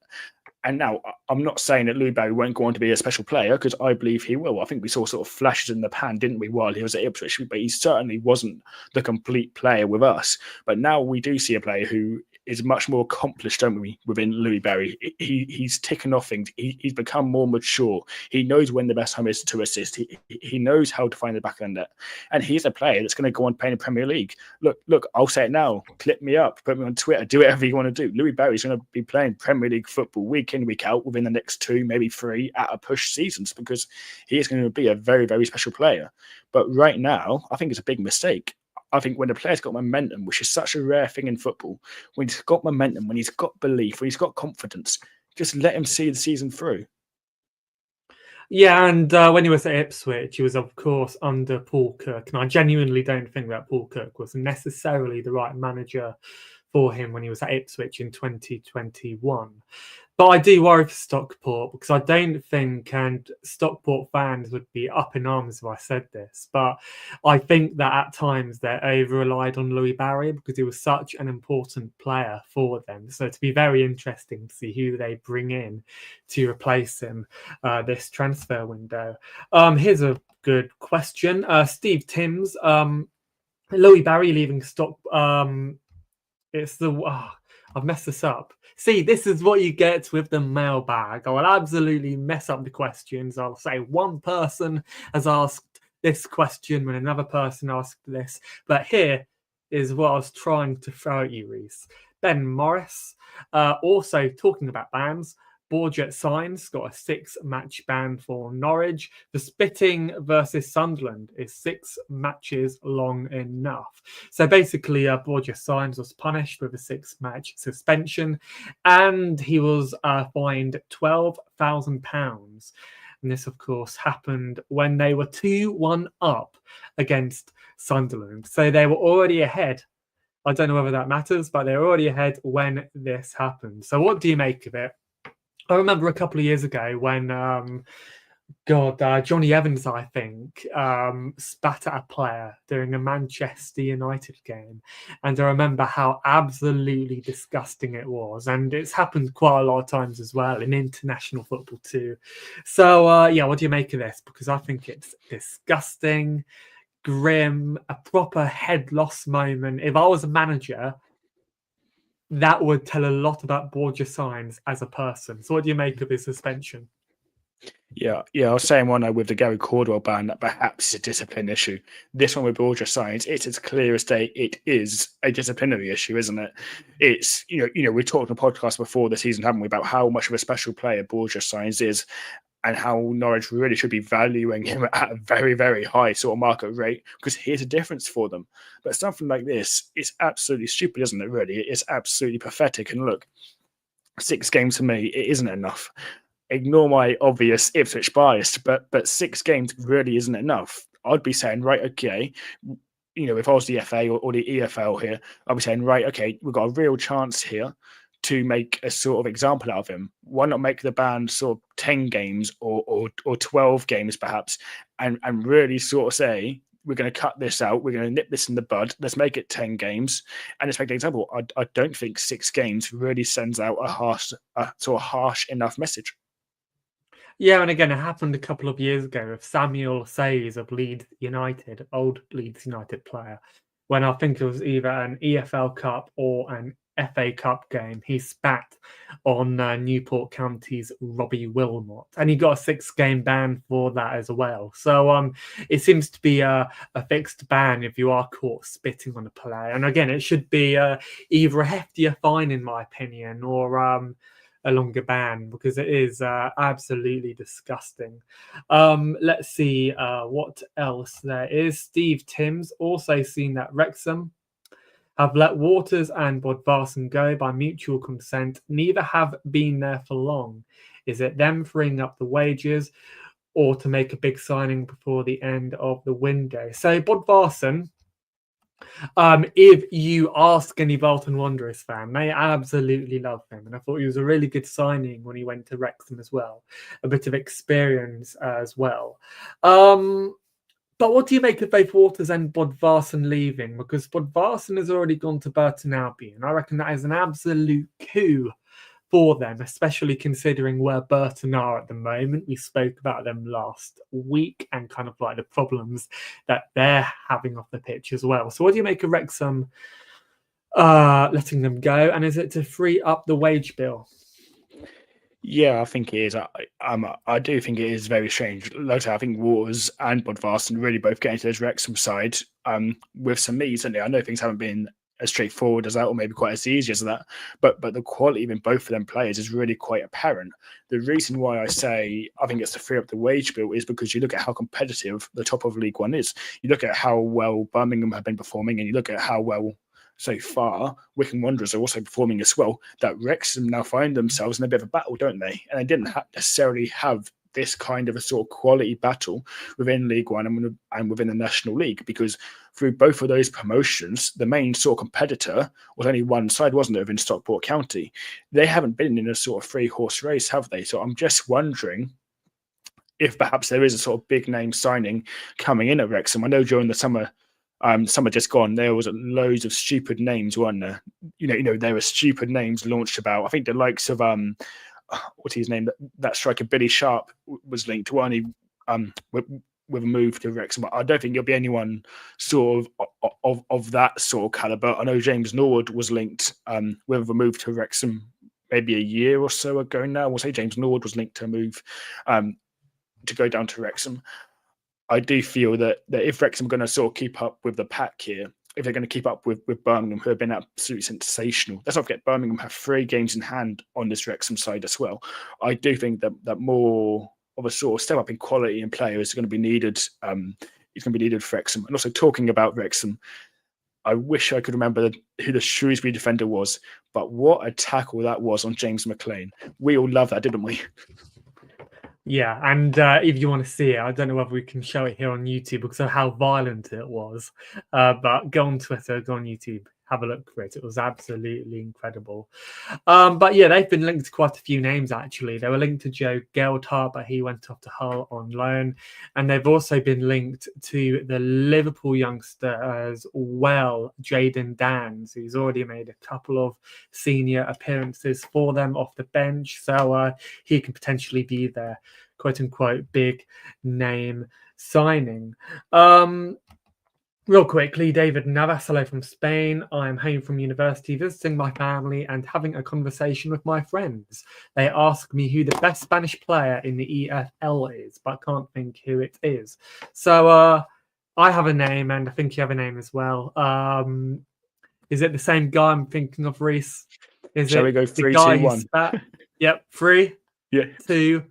And now, I'm not saying that Louis Barry won't go on to be a special player, because I believe he will. I think we saw sort of flashes in the pan, didn't we, while he was at Ipswich? But he certainly wasn't the complete player with us. But now we do see a player who is much more accomplished, don't we, within Louis Barry. He's ticking off things. He's become more mature. He knows when the best time is to assist. He knows how to find the back end net. And he's a player that's going to go on playing in the Premier League. Look, I'll say it now. Clip me up. Put me on Twitter. Do whatever you want to do. Louis Barry's going to be playing Premier League football week in, week out within the next 2, maybe 3 at a push seasons, because he is going to be a very, very special player. But right now, I think it's a big mistake. I think when the player's got momentum, which is such a rare thing in football, when he's got momentum, when he's got belief, when he's got confidence, just let him see the season through. Yeah, and when he was at Ipswich, he was, of course, under Paul Cook. And I genuinely don't think that Paul Cook was necessarily the right manager for him when he was at Ipswich in 2021. But I do worry for Stockport, because I don't think, and Stockport fans would be up in arms if I said this, but I think that at times they over-relied on Louis Barry because he was such an important player for them. So it'd be very interesting to see who they bring in to replace him this transfer window. Here's a good question. Steve Timms, Louis Barry leaving it's the... I've messed this up. See, this is what you get with the mailbag. I will absolutely mess up the questions. I'll say one person has asked this question when another person asked this. But here, is what I was trying to throw at you, Rhys. Ben Morris, also talking about bans, Borget Signs got a 6-match ban for Norwich. The spitting versus Sunderland is 6 matches long enough. So basically, Borget Signs was punished with a 6-match suspension, and he was fined £12,000. And this, of course, happened when they were 2-1 up against Sunderland. So they were already ahead. I don't know whether that matters, but they were already ahead when this happened. So what do you make of it? I remember a couple of years ago when, Johnny Evans, I think, spat at a player during a Manchester United game. And I remember how absolutely disgusting it was. And it's happened quite a lot of times as well in international football too. So, what do you make of this? Because I think it's disgusting, grim, a proper head loss moment. If I was a manager, that would tell a lot about Borja Signs as a person. So what do you make of his suspension? Yeah, I was saying with the Gary Caldwell ban that perhaps it's a discipline issue. This one with Borja Signs, it's as clear as day. It is a disciplinary issue, isn't it? It's we talked on a podcast before the season, haven't we, about how much of a special player Borja Signs is, and how Norwich really should be valuing him at a very, very high sort of market rate, because here's a difference for them. But something like this, it's absolutely stupid, isn't it, really? It's absolutely pathetic. And look, 6 games for me, it isn't enough. Ignore my obvious Ipswich bias, but 6 games really isn't enough. I'd be saying, right, okay, if I was the FA or the EFL here, I'd be saying, right, okay, we've got a real chance here to make a sort of example out of him. Why not make the ban sort of 10 games or 12 games perhaps, and really sort of say, we're going to cut this out, we're going to nip this in the bud, let's make it 10 games, and let's make an example. I don't think 6 games really sends out a harsh enough message. Yeah, and again, it happened a couple of years ago with Samuel Sayes of Leeds United, old Leeds United player, when I think it was either an EFL Cup or an FA Cup game. He spat on Newport County's Robbie Wilmot, and he got a 6-game ban for that as well. So it seems to be a fixed ban if you are caught spitting on a player. And again, it should be either a heftier fine, in my opinion, or a longer ban, because it is absolutely disgusting. Let's see what else there is. Steve Timms also seen that Wrexham have let Waters and Bodvarsson go by mutual consent. Neither have been there for long. Is it them freeing up the wages or to make a big signing before the end of the window? So Bodvarsson, if you ask any Bolton Wanderers fan, they absolutely love him. And I thought he was a really good signing when he went to Wrexham as well. A bit of experience as well. But what do you make of both Waters and Bodvarsson leaving? Because Bodvarsson has already gone to Burton Albion. I reckon that is an absolute coup for them, especially considering where Burton are at the moment. We spoke about them last week and kind of like the problems that they're having off the pitch as well. So what do you make of Wrexham letting them go? And is it to free up the wage bill? Yeah, I think it is. I do think it is very strange. Like I say, I think Waters and Bodvarsson really both get into this Wrexham side with some meat. Certainly, I know things haven't been as straightforward as that, or maybe quite as easy as that. But the quality in both of them players is really quite apparent. The reason why I say I think it's to free up the wage bill is because you look at how competitive the top of League One is. You look at how well Birmingham have been performing, and you look at how well so far Wycombe Wanderers are also performing as well. That Wrexham now find themselves in a bit of a battle, don't they? And they didn't necessarily have this kind of a sort of quality battle within League One and within the National League, because through both of those promotions, the main sort of competitor was only one side, wasn't it, within Stockport County? They haven't been in a sort of 3-horse race, have they? So I'm just wondering if perhaps there is a sort of big name signing coming in at Wrexham. I know during the summer just gone, there was loads of stupid names, weren't there? There were stupid names launched about. I think the likes of what's his name? That striker Billy Sharp was linked to only with a move to Wrexham. I don't think there'll be anyone sort of that sort of caliber. I know James Norwood was linked with a move to Wrexham maybe a year or so ago now. We'll say James Norwood was linked to a move to go down to Wrexham. I do feel that if Wrexham are going to sort of keep up with the pack here, if they're going to keep up with Birmingham, who have been absolutely sensational. Let's not forget Birmingham have 3 games in hand on this Wrexham side as well. I do think that more of a sort of step up in quality and players is going to be needed. It's going to be needed for Wrexham. And also talking about Wrexham, I wish I could remember who the Shrewsbury defender was, but what a tackle that was on James McLean. We all love that, didn't we? Yeah, and if you want to see it, I don't know whether we can show it here on YouTube because of how violent it was. But go on Twitter, go on YouTube, have a look for it. It was absolutely incredible. But yeah, they've been linked to quite a few names, actually. They were linked to Joe Gelhardt, but he went off to Hull on loan. And they've also been linked to the Liverpool youngster as well, Jayden Dans, who's already made a couple of senior appearances for them off the bench. So he can potentially be their quote-unquote big name signing. Real quickly, David Navas, hello from Spain. I'm home from university, visiting my family and having a conversation with my friends. They ask me who the best Spanish player in the EFL is, but can't think who it is. So I have a name, and I think you have a name as well. Is it the same guy I'm thinking of, Rhys? Shall we go 3, 2, 1? Yep, 3, yeah. 2,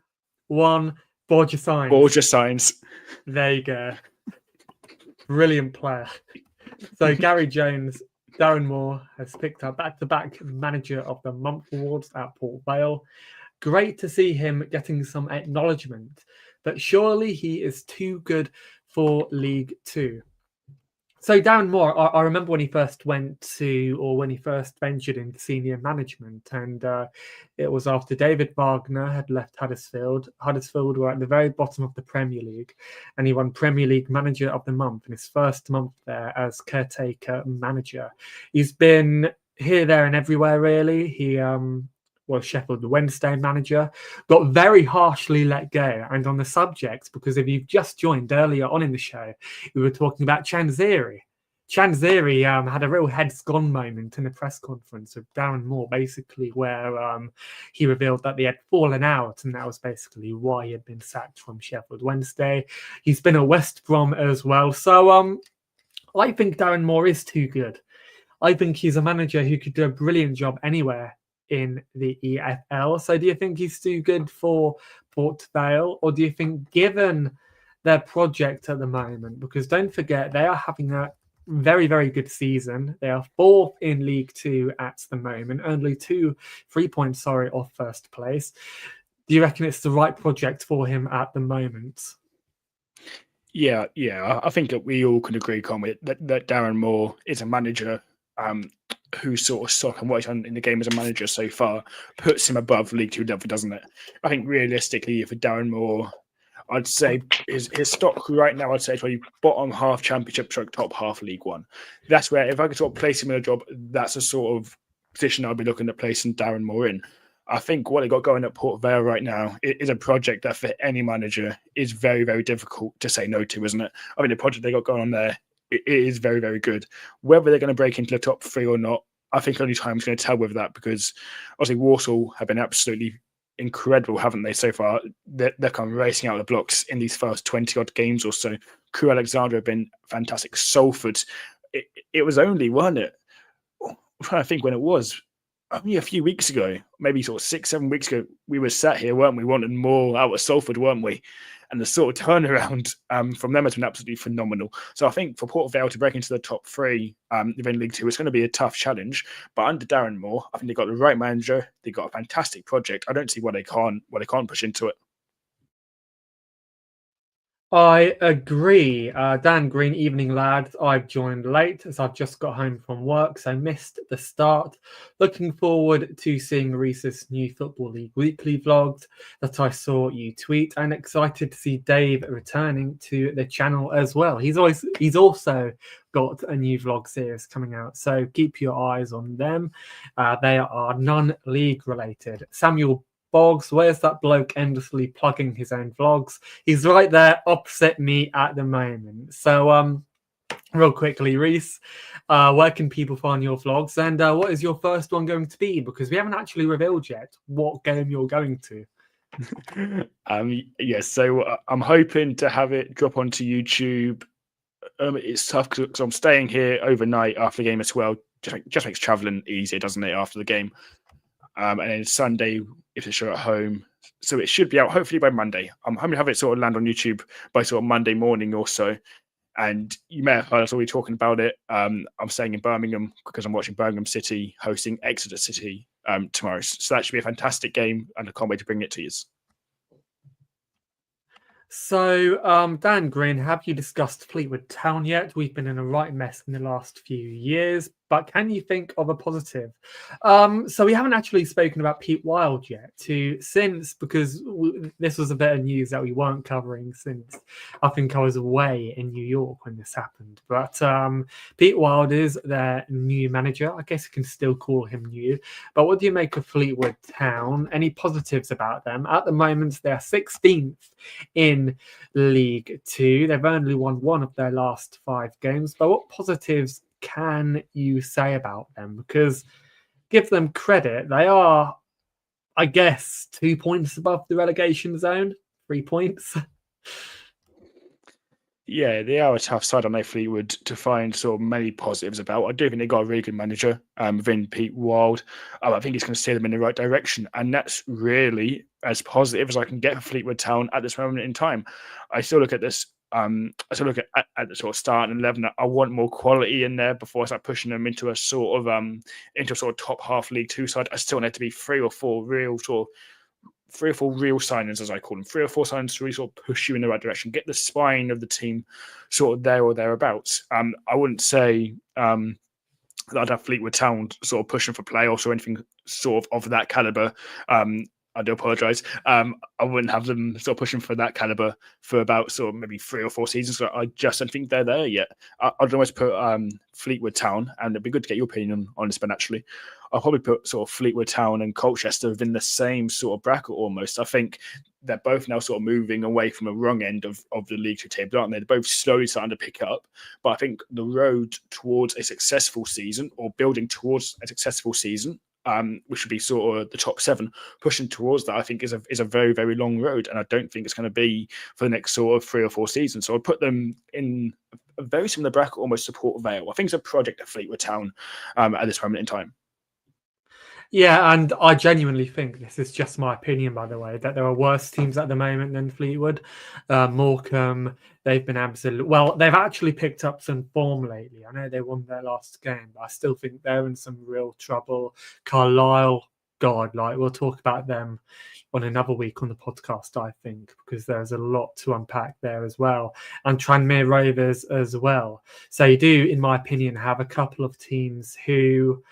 1. Borja Sainz. Borja Sainz. There you go. Brilliant player. So Gary Jones, Darren Moore has picked up back-to-back Manager of the Month awards at Port Vale. Great to see him getting some acknowledgement, but surely he is too good for League Two. So Darren Moore, I remember when he first ventured into senior management, and it was after David Wagner had left Huddersfield. Huddersfield were at the very bottom of the Premier League, and he won Premier League Manager of the Month in his first month there as caretaker manager. He's been here, there, and everywhere, really. He was Sheffield Wednesday manager, got very harshly let go. And on the subject, because if you've just joined earlier on in the show, we were talking about Chansiri. Chansiri had a real heads gone moment in a press conference with Darren Moore, basically, where he revealed that they had fallen out, and that was basically why he had been sacked from Sheffield Wednesday. He's been at West Brom as well. So I think Darren Moore is too good. I think he's a manager who could do a brilliant job anywhere in the EFL. So do you think he's too good for Port Vale, or do you think, given their project at the moment, because don't forget they are having a very, very good season. They are 4th in League Two at the moment, only 3 points off first place. Do you reckon it's the right project for him at the moment? Yeah. I think that we all can agree, can't we, that Darren Moore is a manager whose sort of stock and what he's done in the game as a manager so far puts him above League Two level, doesn't it? I think realistically, for Darren Moore, I'd say his stock right now, I'd say it's probably bottom half Championship, top half League One. That's where, if I could sort of place him in a job, that's a sort of position I'd be looking at placing Darren Moore in. I think what they got going at Port Vale right now is a project that for any manager is very, very difficult to say no to, isn't it? I mean, the project they got going on there, it is very, very good. Whether they're going to break into the top 3 or not, I think only time is going to tell with that, because obviously Walsall have been absolutely incredible, haven't they, so far? They're kind of racing out the blocks in these first 20-odd games or so. Crewe Alexandra have been fantastic. Salford, it was only, wasn't it? I'm trying to think when it was. Only a few weeks ago, maybe sort of 6-7 weeks ago, we were sat here, weren't we, wanting more out of Salford, weren't we? And the sort of turnaround from them has been absolutely phenomenal. So I think for Port Vale to break into the top 3 within League Two, it's going to be a tough challenge. But under Darren Moore, I think they've got the right manager. They've got a fantastic project. I don't see why they can't push into it. I agree. Dan Green, evening lads. I've joined late as I've just got home from work, so missed the start. Looking forward to seeing Rhys's new Football League weekly vlogs that I saw you tweet, and excited to see Dave returning to the channel as well. He's also got a new vlog series coming out, so keep your eyes on them. They are non-league related. Samuel Boggs, where's that bloke endlessly plugging his own vlogs? He's right there opposite me at the moment. So real quickly, Rhys, where can people find your vlogs, and what is your first one going to be? Because we haven't actually revealed yet what game you're going to. Yes, so I'm hoping to have it drop onto YouTube it's tough because I'm staying here overnight after the game as well. Just makes traveling easier, doesn't it, after the game? And then Sunday, if it's show at home. So it should be out hopefully by Monday. I'm hoping to have it sort of land on YouTube by sort of Monday morning or so. And you may have heard us already talking about it. I'm staying in Birmingham because I'm watching Birmingham City hosting Exeter City tomorrow. So that should be a fantastic game, and I can't wait to bring it to you. So, Dan Green, have you discussed Fleetwood Town yet? We've been in a right mess in the last few years, but can you think of a positive? So we haven't actually spoken about Pete Wild yet, because this was a bit of news that we weren't covering since I think I was away in New York when this happened. But Pete Wild is their new manager. I guess you can still call him new. But what do you make of Fleetwood Town? Any positives about them? At the moment, they're 16th in League Two. They've only won one of their last 5 games. But what positives can you say about them? Because give them credit, they are, I guess, 2 points above the relegation zone, 3 points. Yeah, they are a tough side, I know, Fleetwood, to find sort of many positives about. I do think they got a really good manager within Pete Wild. I think he's going to steer them in the right direction, and that's really as positive as I can get for Fleetwood Town at this moment in time. I still look at this. I still look at the sort of start and 11. I want more quality in there before I start pushing them into a sort of top half League Two side. I still need to be 3 or 4 real signings, as I call them, 3 or 4 signings to really sort of push you in the right direction, get the spine of the team sort of there or thereabouts. I wouldn't say that I'd have Fleetwood Town sort of pushing for playoffs or anything sort of that caliber. I do apologise. I wouldn't have them sort of pushing for that caliber for about sort of maybe 3 or 4 seasons. So I just don't think they're there yet. I'd almost put Fleetwood Town, and it'd be good to get your opinion on this, Ben, actually. I'll probably put sort of Fleetwood Town and Colchester within the same sort of bracket almost. I think they're both now sort of moving away from the wrong end of the League Two table, aren't they? They're both slowly starting to pick up. But I think the road towards a successful season, or building towards a successful season, which would be sort of the top 7, pushing towards that, I think is a very, very long road. And I don't think it's going to be for the next sort of 3 or 4 seasons. So I'd put them in a very similar bracket, almost support Vale. I think it's a project at Fleetwood Town at this moment in time. Yeah, and I genuinely think, this is just my opinion, by the way, that there are worse teams at the moment than Fleetwood. Morecambe, they've been they've actually picked up some form lately. I know they won their last game, but I still think they're in some real trouble. Carlisle, God, we'll talk about them on another week on the podcast, I think, because there's a lot to unpack there as well. And Tranmere Rovers as well. So you do, in my opinion, have a couple of teams who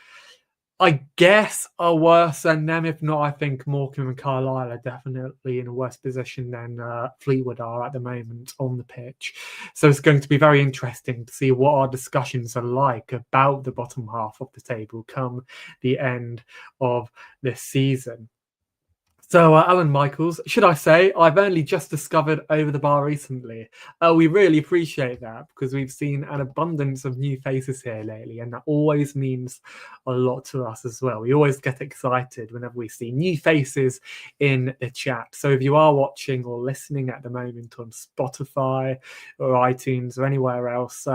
I guess are worse than them. If not, I think Morecambe and Carlisle are definitely in a worse position than Fleetwood are at the moment on the pitch. So it's going to be very interesting to see what our discussions are like about the bottom half of the table come the end of this season. So, Alan Michaels, should I say, I've only just discovered Over the Bar recently. We really appreciate that because we've seen an abundance of new faces here lately, and that always means a lot to us as well. We always get excited whenever we see new faces in the chat. So if you are watching or listening at the moment on Spotify or iTunes or anywhere else,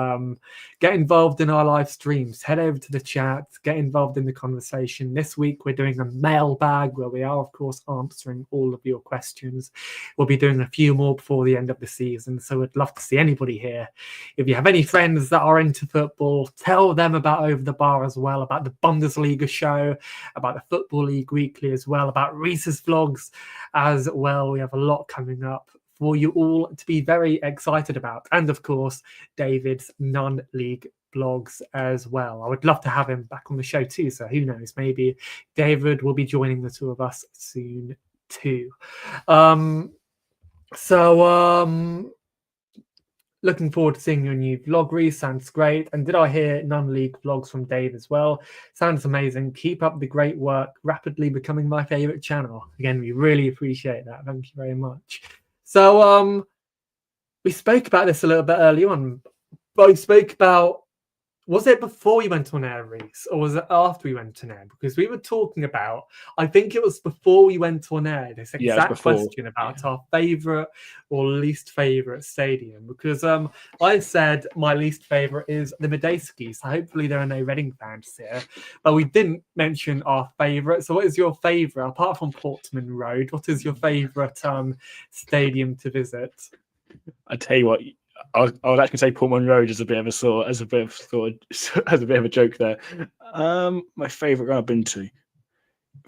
get involved in our live streams. Head over to the chat, get involved in the conversation. This week, we're doing a mailbag where we are, of course, answering all of your questions. We'll be doing a few more before the end of the season, so we'd love to see anybody here. If you have any friends that are into football, tell them about Over the Bar as well, about the Bundesliga show, about the Football League Weekly as well, about Rhys's vlogs as well. We have a lot coming up for you all to be very excited about. And of course, David's non-league blogs as well. I would love to have him back on the show too, so who knows, maybe David will be joining the two of us soon too. Looking forward to seeing your new vlog, Rhys. Sounds great. And did I hear non-league vlogs from Dave as well? Sounds amazing. Keep up the great work. Rapidly becoming my favorite channel. Again, we really appreciate that. Thank you very much. So we spoke about this a little bit early on, but we spoke about Was it before we went on air, Rhys, or was it after we went on air? Because we were talking about, I think it was before we went on air, this Yeah, it was exact before. question about our favourite or least favourite stadium. Because I said my least favourite is the Medeski, so hopefully there are no Reading fans here. But we didn't mention our favourite. So what is your favourite, apart from Portman Road, what is your favourite stadium to visit? I tell you what, I was actually going to say Portman Road as a bit of a joke there. My favourite ground I've been to,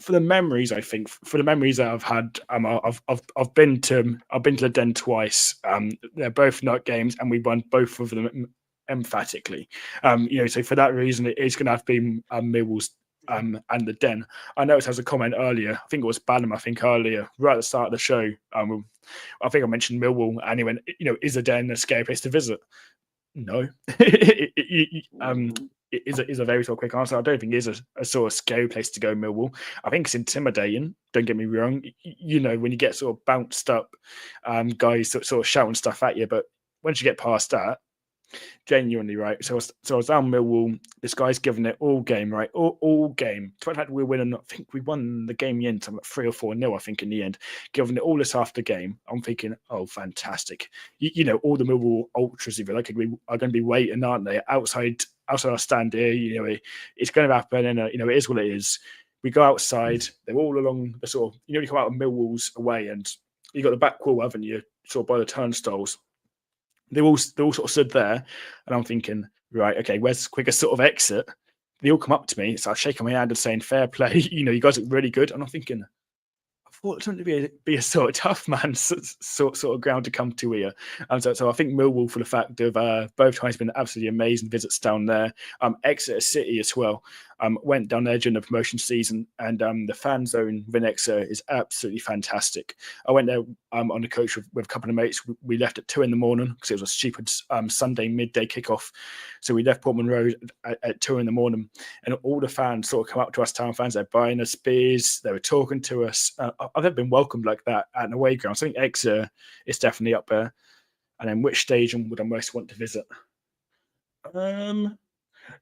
for the memories, I think for the memories that I've had, I've been to the Den twice. They're both not games, and we won both of them emphatically. So for that reason, it is going to have to be Millwall's and the Den. I noticed as a comment earlier, I think it was Bannum, earlier, right at the start of the show. I think I mentioned Millwall, and he went, is the Den a scary place to visit? No. It is a very sort of quick answer. I don't think it is a sort of scary place to go, Millwall. I think it's intimidating. Don't get me wrong. When you get sort of bounced up, guys sort of shouting stuff at you, but once you get past that, genuinely, right? So I was down Millwall. This guy's given it all game, right? All game. Despite the fact we're winning, I think we won the game in the end, something like 3 or 4-0, I think, in the end. Giving it all this after game. I'm thinking, oh, fantastic. All the Millwall ultras, if you like, are going to be waiting, aren't they? Outside our stand here, it's going to happen, and it is what it is. We go outside. They're all along the sort of, you come out of Millwall's away, and you got the back wall, haven't you? Sort of by the turnstiles. They all sort of stood there, and I'm thinking, right, okay, where's the quickest sort of exit? They all come up to me, so I'm shaking my hand and saying, "Fair play, you guys look really good." And I'm thinking, I thought it's going to be a sort of tough man sort of ground to come to here. So I think Millwall, for the fact of both times, been absolutely amazing visits down there. Exeter City as well. Went down there during the promotion season, and the fan zone within Exeter is absolutely fantastic. I went there on the coach with a couple of mates. We left at 2 a.m. because it was a stupid Sunday midday kickoff. So we left Portman Road at 2 a.m, and all the fans sort of come up to us, town fans. They're buying us beers. They were talking to us. I've never been welcomed like that at an away ground. So I think Exeter is definitely up there. And then which stadium would I most want to visit?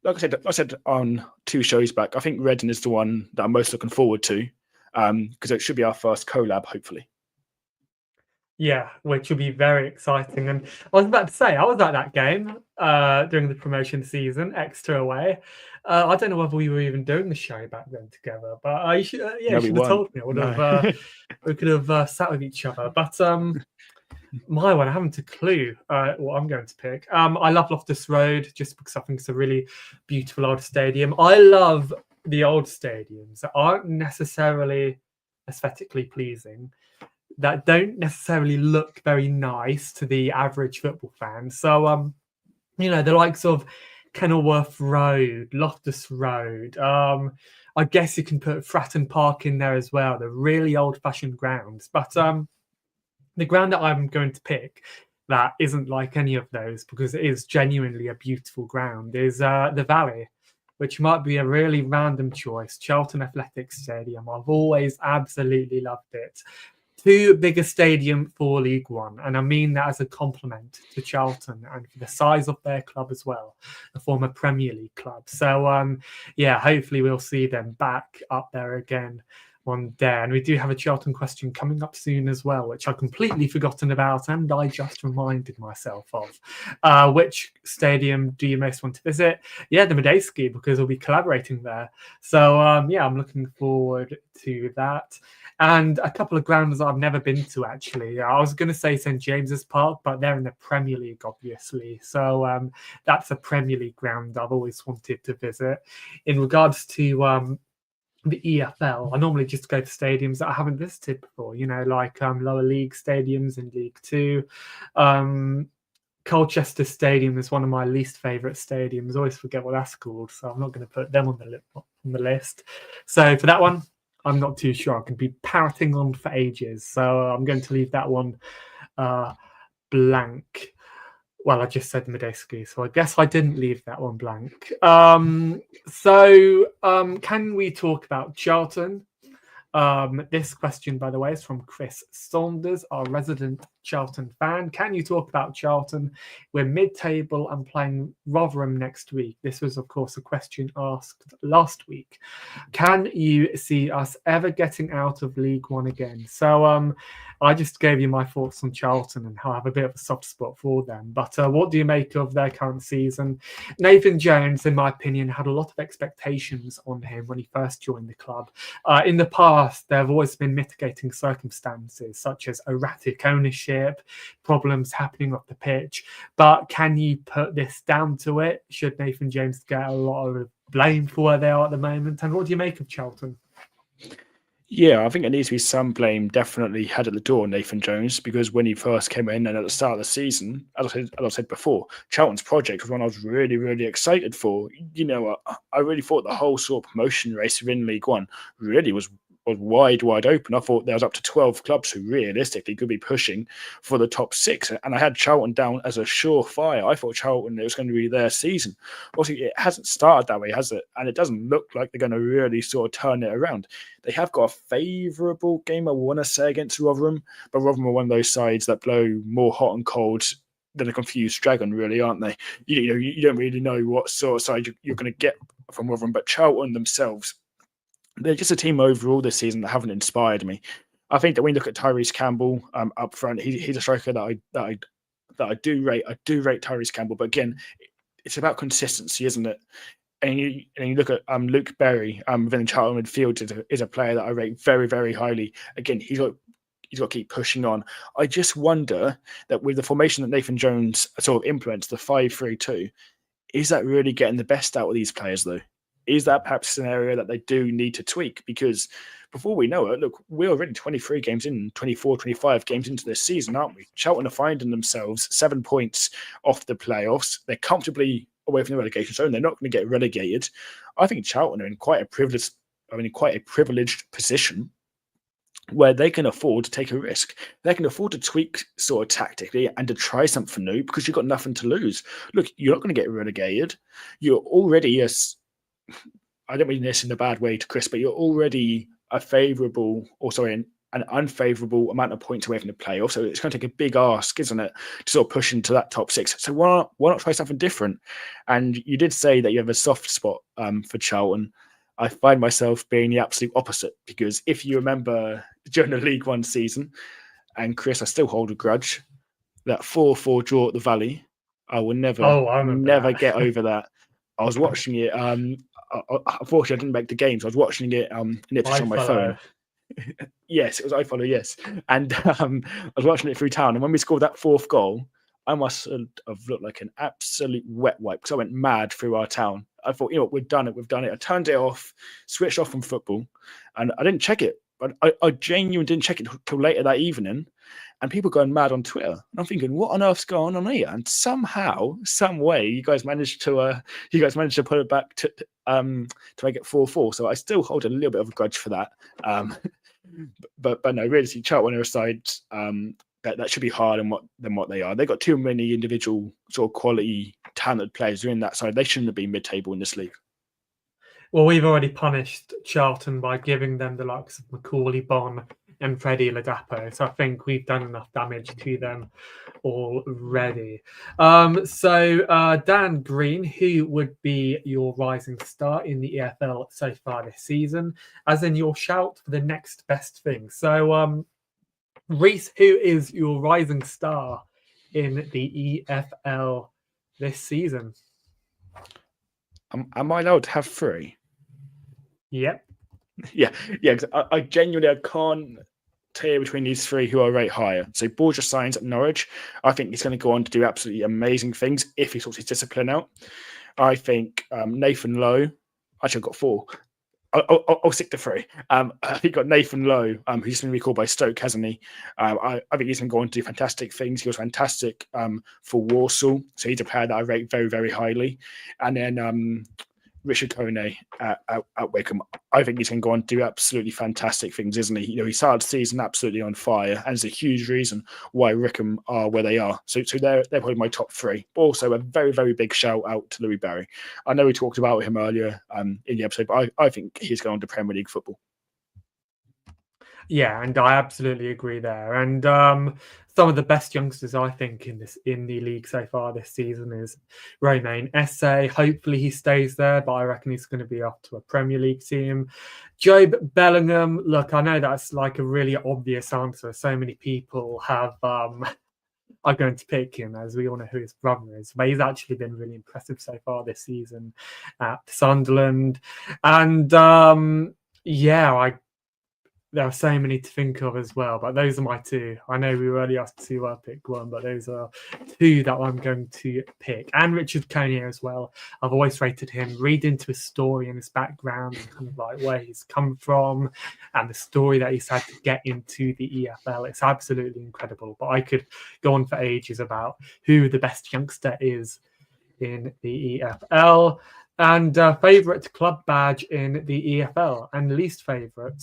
Like I said on 2 shows back, I think Reading is the one that I'm most looking forward to, because it should be our first collab, hopefully. Yeah, which will be very exciting. And I was about to say, I was at that game during the promotion season, Exeter away. I don't know whether we were even doing the show back then together, but you should have told me. I would have. We could have sat with each other. But my one, I haven't a clue what I'm going to pick. I love Loftus Road just because I think it's a really beautiful old stadium. I love the old stadiums that aren't necessarily aesthetically pleasing, that don't necessarily look very nice to the average football fan. So, the likes of Kenilworth Road, Loftus Road. I guess you can put Fratton Park in there as well. They're really old-fashioned grounds. But the ground that I'm going to pick that isn't like any of those, because it is genuinely a beautiful ground, is the Valley, which might be a really random choice. Charlton Athletic Stadium. I've always absolutely loved it. 2 bigger stadium for League One, and I mean that as a compliment to Charlton and for the size of their club as well, the former Premier League club. So, hopefully we'll see them back up there again one day. And we do have a Charlton question coming up soon as well, which I've completely forgotten about, and I just reminded myself of. Which stadium do you most want to visit? Yeah, the Medeski, because we'll be collaborating there. So, I'm looking forward to that. And a couple of grounds that I've never been to, actually. I was going to say St. James's Park, but they're in the Premier League, obviously. So that's a Premier League ground I've always wanted to visit. In regards to the EFL, I normally just go to stadiums that I haven't visited before, like lower league stadiums in League Two. Colchester Stadium is one of my least favourite stadiums. I always forget what that's called, so I'm not going to put them on the list. So for that one, I'm not too sure. I could be parroting on for ages, so I'm going to leave that one blank. Well, I just said Medeski, so I guess I didn't leave that one blank. Can we talk about Charlton? This question, by the way, is from Chris Saunders, our resident Charlton fan. Can you talk about Charlton? We're mid-table and playing Rotherham next week. This was, of course, a question asked last week. Can you see us ever getting out of League One again? So I just gave you my thoughts on Charlton and how I have a bit of a soft spot for them. But what do you make of their current season? Nathan Jones, in my opinion, had a lot of expectations on him when he first joined the club. In the past, there have always been mitigating circumstances, such as erratic ownership, problems happening off the pitch. But can you put this down to it? Should Nathan Jones get a lot of blame for where they are at the moment? And what do you make of Charlton? Yeah, I think there needs to be some blame definitely had at the door, Nathan Jones, because when he first came in and at the start of the season, as I said before, Charlton's project was one I was really, really excited for. You know, I really thought the whole sort of promotion race within League One really was wide open. I thought there was up to 12 clubs who realistically could be pushing for the top 6. And I had Charlton down as a surefire. I thought Charlton, it was going to be their season. Obviously, it hasn't started that way, has it? And it doesn't look like they're going to really sort of turn it around. They have got a favourable game, I want to say, against Rotherham. But Rotherham are one of those sides that blow more hot and cold than a confused dragon, really, aren't they? You don't really know what sort of side you're going to get from Rotherham. But Charlton themselves, they're just a team overall this season that haven't inspired me. I think that when you look at Tyrese Campbell up front, he's a striker that I do rate. I do rate Tyrese Campbell, but again, it's about consistency, isn't it? And you look at Luke Berry within the Charlton midfield is a player that I rate very, very highly. Again, he's got to keep pushing on. I just wonder that with the formation that Nathan Jones sort of implements, the 5-3-2, is that really getting the best out of these players though? Is that perhaps an area that they do need to tweak? Because before we know it, look, we're already 23 games in, 24, 25 games into this season, aren't we? Charlton are finding themselves 7 points off the playoffs. They're comfortably away from the relegation zone. They're not going to get relegated. I think Charlton are in quite a privileged position where they can afford to take a risk. They can afford to tweak sort of tactically and to try something new because you've got nothing to lose. Look, you're not going to get relegated. You're already I don't mean this in a bad way to Chris, but you're already an unfavourable amount of points away from the playoffs. So it's going to take a big ask, isn't it, to sort of push into that top 6. So why not try something different? And you did say that you have a soft spot for Charlton. I find myself being the absolute opposite because if you remember during the League One season, and Chris, I still hold a grudge, that 4-4 draw at the Valley, I will never get over that. I was watching it. Unfortunately, I didn't make the game, so I was watching it on my phone. Yes, it was iFollow, yes. And I was watching it through town. And when we scored that 4th goal, I must have looked like an absolute wet wipe because I went mad through our town. I thought, you know what, we've done it. I turned it off, switched off from football, and I didn't check it. But I genuinely didn't check it till later that evening. And people going mad on Twitter. And I'm thinking, what on earth's going on here? And somehow, some way, you guys managed to put it back to make it 4-4. So I still hold a little bit of a grudge for that. But no, really, Charlton are a side that should be harder than what they are. They've got too many individual sort of quality, talented players who are in that side. They shouldn't have been mid-table in this league. Well, we've already punished Charlton by giving them the likes of Macaulay Bonne and Freddie Ladapo. So I think we've done enough damage to them already. So Dan Green, who would be your rising star in the EFL so far this season, as in your shout for the next best thing? So Rhys, who is your rising star in the EFL this season? Am I allowed to have 3? Yep. Yeah. I genuinely can't tell you between these 3 who I rate higher. So Borja signs at Norwich. I think he's going to go on to do absolutely amazing things if he sorts his discipline out. I think Nathan Lowe. Actually, I've got 4. I'll stick to 3. I think you've got Nathan Lowe, who's been recalled by Stoke, hasn't he? I think he's going to go on to do fantastic things. He was fantastic for Walsall, so he's a player that I rate very, very highly. And then Richard Kone at Wickham, I think he's going to go on to do absolutely fantastic things, isn't he? You know, he started the season absolutely on fire, and it's a huge reason why Wickham are where they are. So they're probably my top 3. But also a very, very big shout out to Louis Barry. I know we talked about him earlier in the episode, but I think he's going to Premier League football. Yeah, and I absolutely agree there. And some of the best youngsters I think in the league so far this season is Romain Esse. Hopefully he stays there, but I reckon he's going to be off to a Premier League team. Job Bellingham. Look, I know that's like a really obvious answer. So many people have are going to pick him, as we all know who his brother is. But he's actually been really impressive so far this season at Sunderland. And yeah, there are so many to think of as well, but those are my two. I know we were only asked to pick one, but those are two that I'm going to pick. And Richard Konya as well. I've always rated him. Read into his story and his background and kind of like where he's come from and the story that he's had to get into the EFL. It's absolutely incredible. But I could go on for ages about who the best youngster is in the EFL. And favourite club badge in the EFL and least favourite.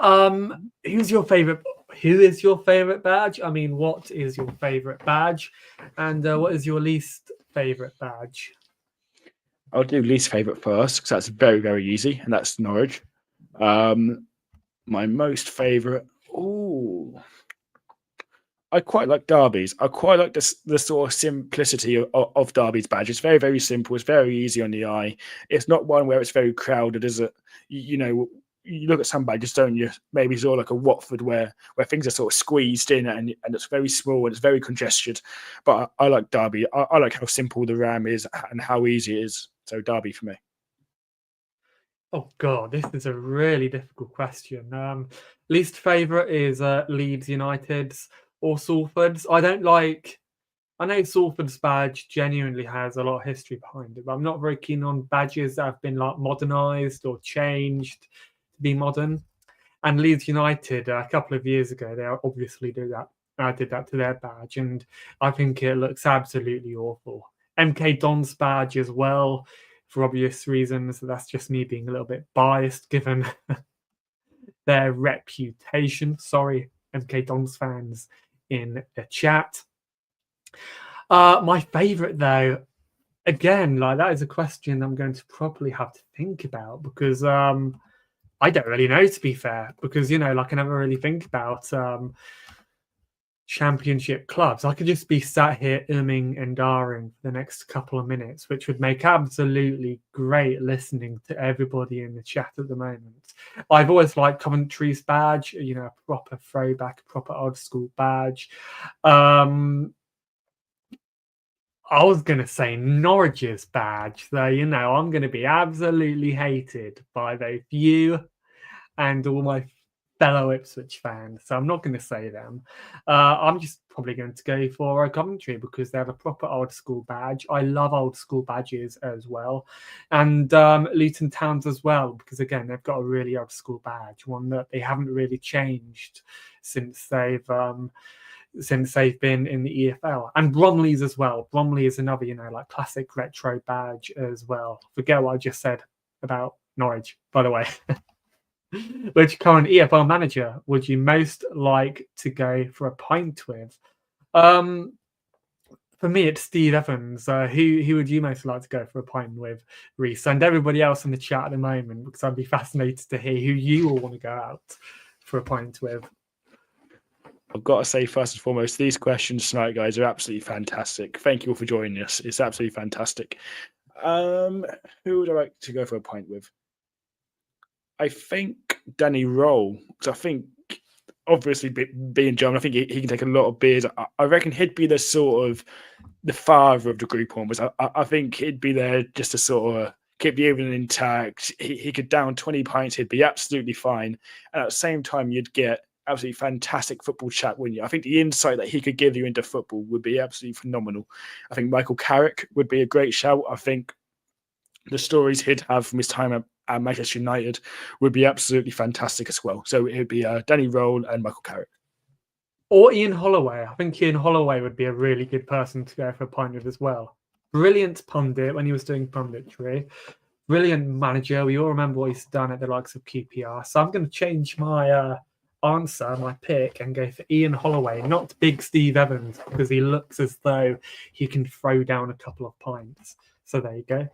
Who is your favorite badge? I mean, what is your favorite badge, and what is your least favorite badge? I'll do least favorite first because that's very, very easy, and that's Norwich. My most favorite. Oh, I quite like Derby's. I quite like the sort of simplicity of Derby's badge. It's very, very simple. It's very easy on the eye. It's not one where it's very crowded, is it? You know, you look at some badges, don't you? Maybe it's all like a Watford where things are sort of squeezed in and it's very small and it's very congested. But I like Derby. I like how simple the ram is and how easy it is. So Derby for me. Oh God, this is a really difficult question. Least favourite is Leeds United's or Salford's. I know Salford's badge genuinely has a lot of history behind it, but I'm not very keen on badges that have been like modernised or changed to be modern. And Leeds United, a couple of years ago, they obviously did that to their badge, and I think it looks absolutely awful. MK Don's badge as well, for obvious reasons. That's just me being a little bit biased given their reputation. Sorry, MK Don's fans in the chat. My favourite, though, again, like that is a question I'm going to probably have to think about because I don't really know, to be fair, because like I never really think about championship clubs. I could just be sat here umming and ahhing for the next couple of minutes, which would make absolutely great listening to everybody in the chat at the moment. I've always liked Coventry's badge, a proper throwback, proper old school badge. I was going to say Norwich's badge, though, I'm going to be absolutely hated by both you and all my fellow Ipswich fans. So I'm not going to say them. I'm just probably going to go for a Coventry because they have a proper old school badge. I love old school badges as well. And Luton Town's as well, because again, they've got a really old school badge, one that they haven't really changed since they've been in the EFL. And Bromley's as well. Bromley is another, like classic retro badge as well. Forget what I just said about Norwich, by the way. Which current EFL manager would you most like to go for a pint with? For me, it's Steve Evans. Who would you most like to go for a pint with, Rhys? And everybody else in the chat at the moment, because I'd be fascinated to hear who you all want to go out for a pint with. I've got to say, first and foremost, these questions tonight, guys, are absolutely fantastic. Thank you all for joining us. It's absolutely fantastic. Who would I like to go for a pint with? I think Danny Roll, because I think, obviously, being German, I think he can take a lot of beers. I reckon he'd be the sort of the father of the group almost. I think he'd be there just to sort of keep the evening intact. He could down 20 pints, he'd be absolutely fine. And at the same time, you'd get absolutely fantastic football chat, wouldn't you? I think the insight that he could give you into football would be absolutely phenomenal. I think Michael Carrick would be a great shout. I think the stories he'd have from his time at Manchester United would be absolutely fantastic as well. So it would be Danny Roll and Michael Carrick. Or Ian Holloway. I think Ian Holloway would be a really good person to go for a pint with as well. Brilliant pundit when he was doing punditry. Brilliant manager. We all remember what he's done at the likes of QPR. So I'm going to change my answer, my pick, and go for Ian Holloway, not big Steve Evans, because he looks as though he can throw down a couple of pints. So there you go.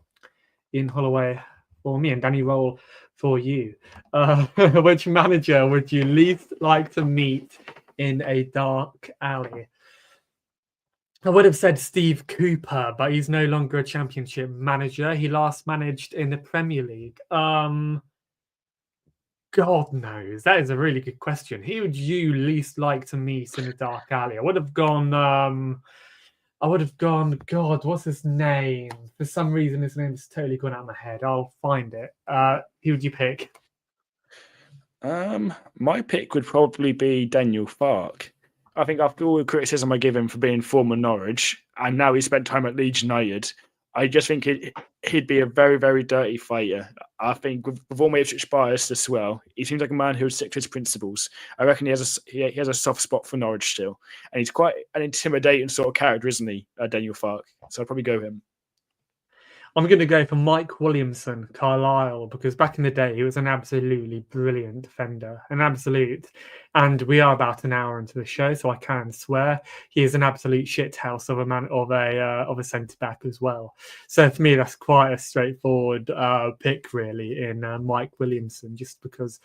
Ian Holloway for me, and Danny, roll for you. Which manager would you least like to meet in a dark alley? I would have said Steve Cooper, but he's no longer a Championship manager. He last managed in the Premier League. God knows. That is a really good question. Who would you least like to meet in a dark alley? I would have gone. God, what's his name? For some reason, his name is totally gone out of my head. I'll find it. Who would you pick? My pick would probably be Daniel Farke. I think after all the criticism I give him for being former Norwich, and now he spent time at Leeds United, I just think he'd be a very, very dirty fighter. I think with all my Ipswich bias as well, he seems like a man who would stick to his principles. I reckon he has a soft spot for Norwich still, and he's quite an intimidating sort of character, isn't he, Daniel Farke? So I'd probably go him. I'm going to go for Mike Williamson, Carlisle, because back in the day, he was an absolutely brilliant defender, an absolute. And we are about an hour into the show, so I can swear he is an absolute shithouse of a centre back as well. So for me, that's quite a straightforward pick, really, in Mike Williamson, just because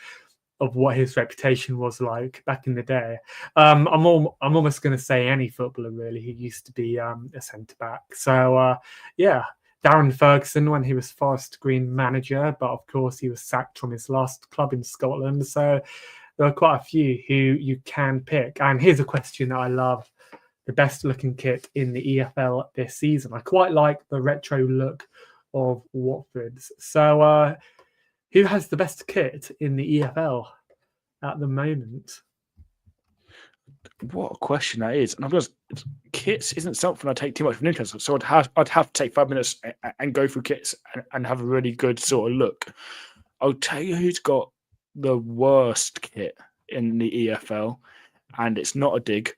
of what his reputation was like back in the day. I'm almost going to say any footballer really who used to be a centre back. So yeah. Darren Ferguson when he was Forest Green manager, but of course he was sacked from his last club in Scotland. So there are quite a few who you can pick. And here's a question that I love. The best looking kit in the EFL this season. I quite like the retro look of Watford's. So who has the best kit in the EFL at the moment? What a question that is. And I'm just, kits isn't something I take too much of an interest in. So I'd have to take 5 minutes and go through kits and have a really good sort of look. I'll tell you who's got the worst kit in the EFL, and it's not a dig.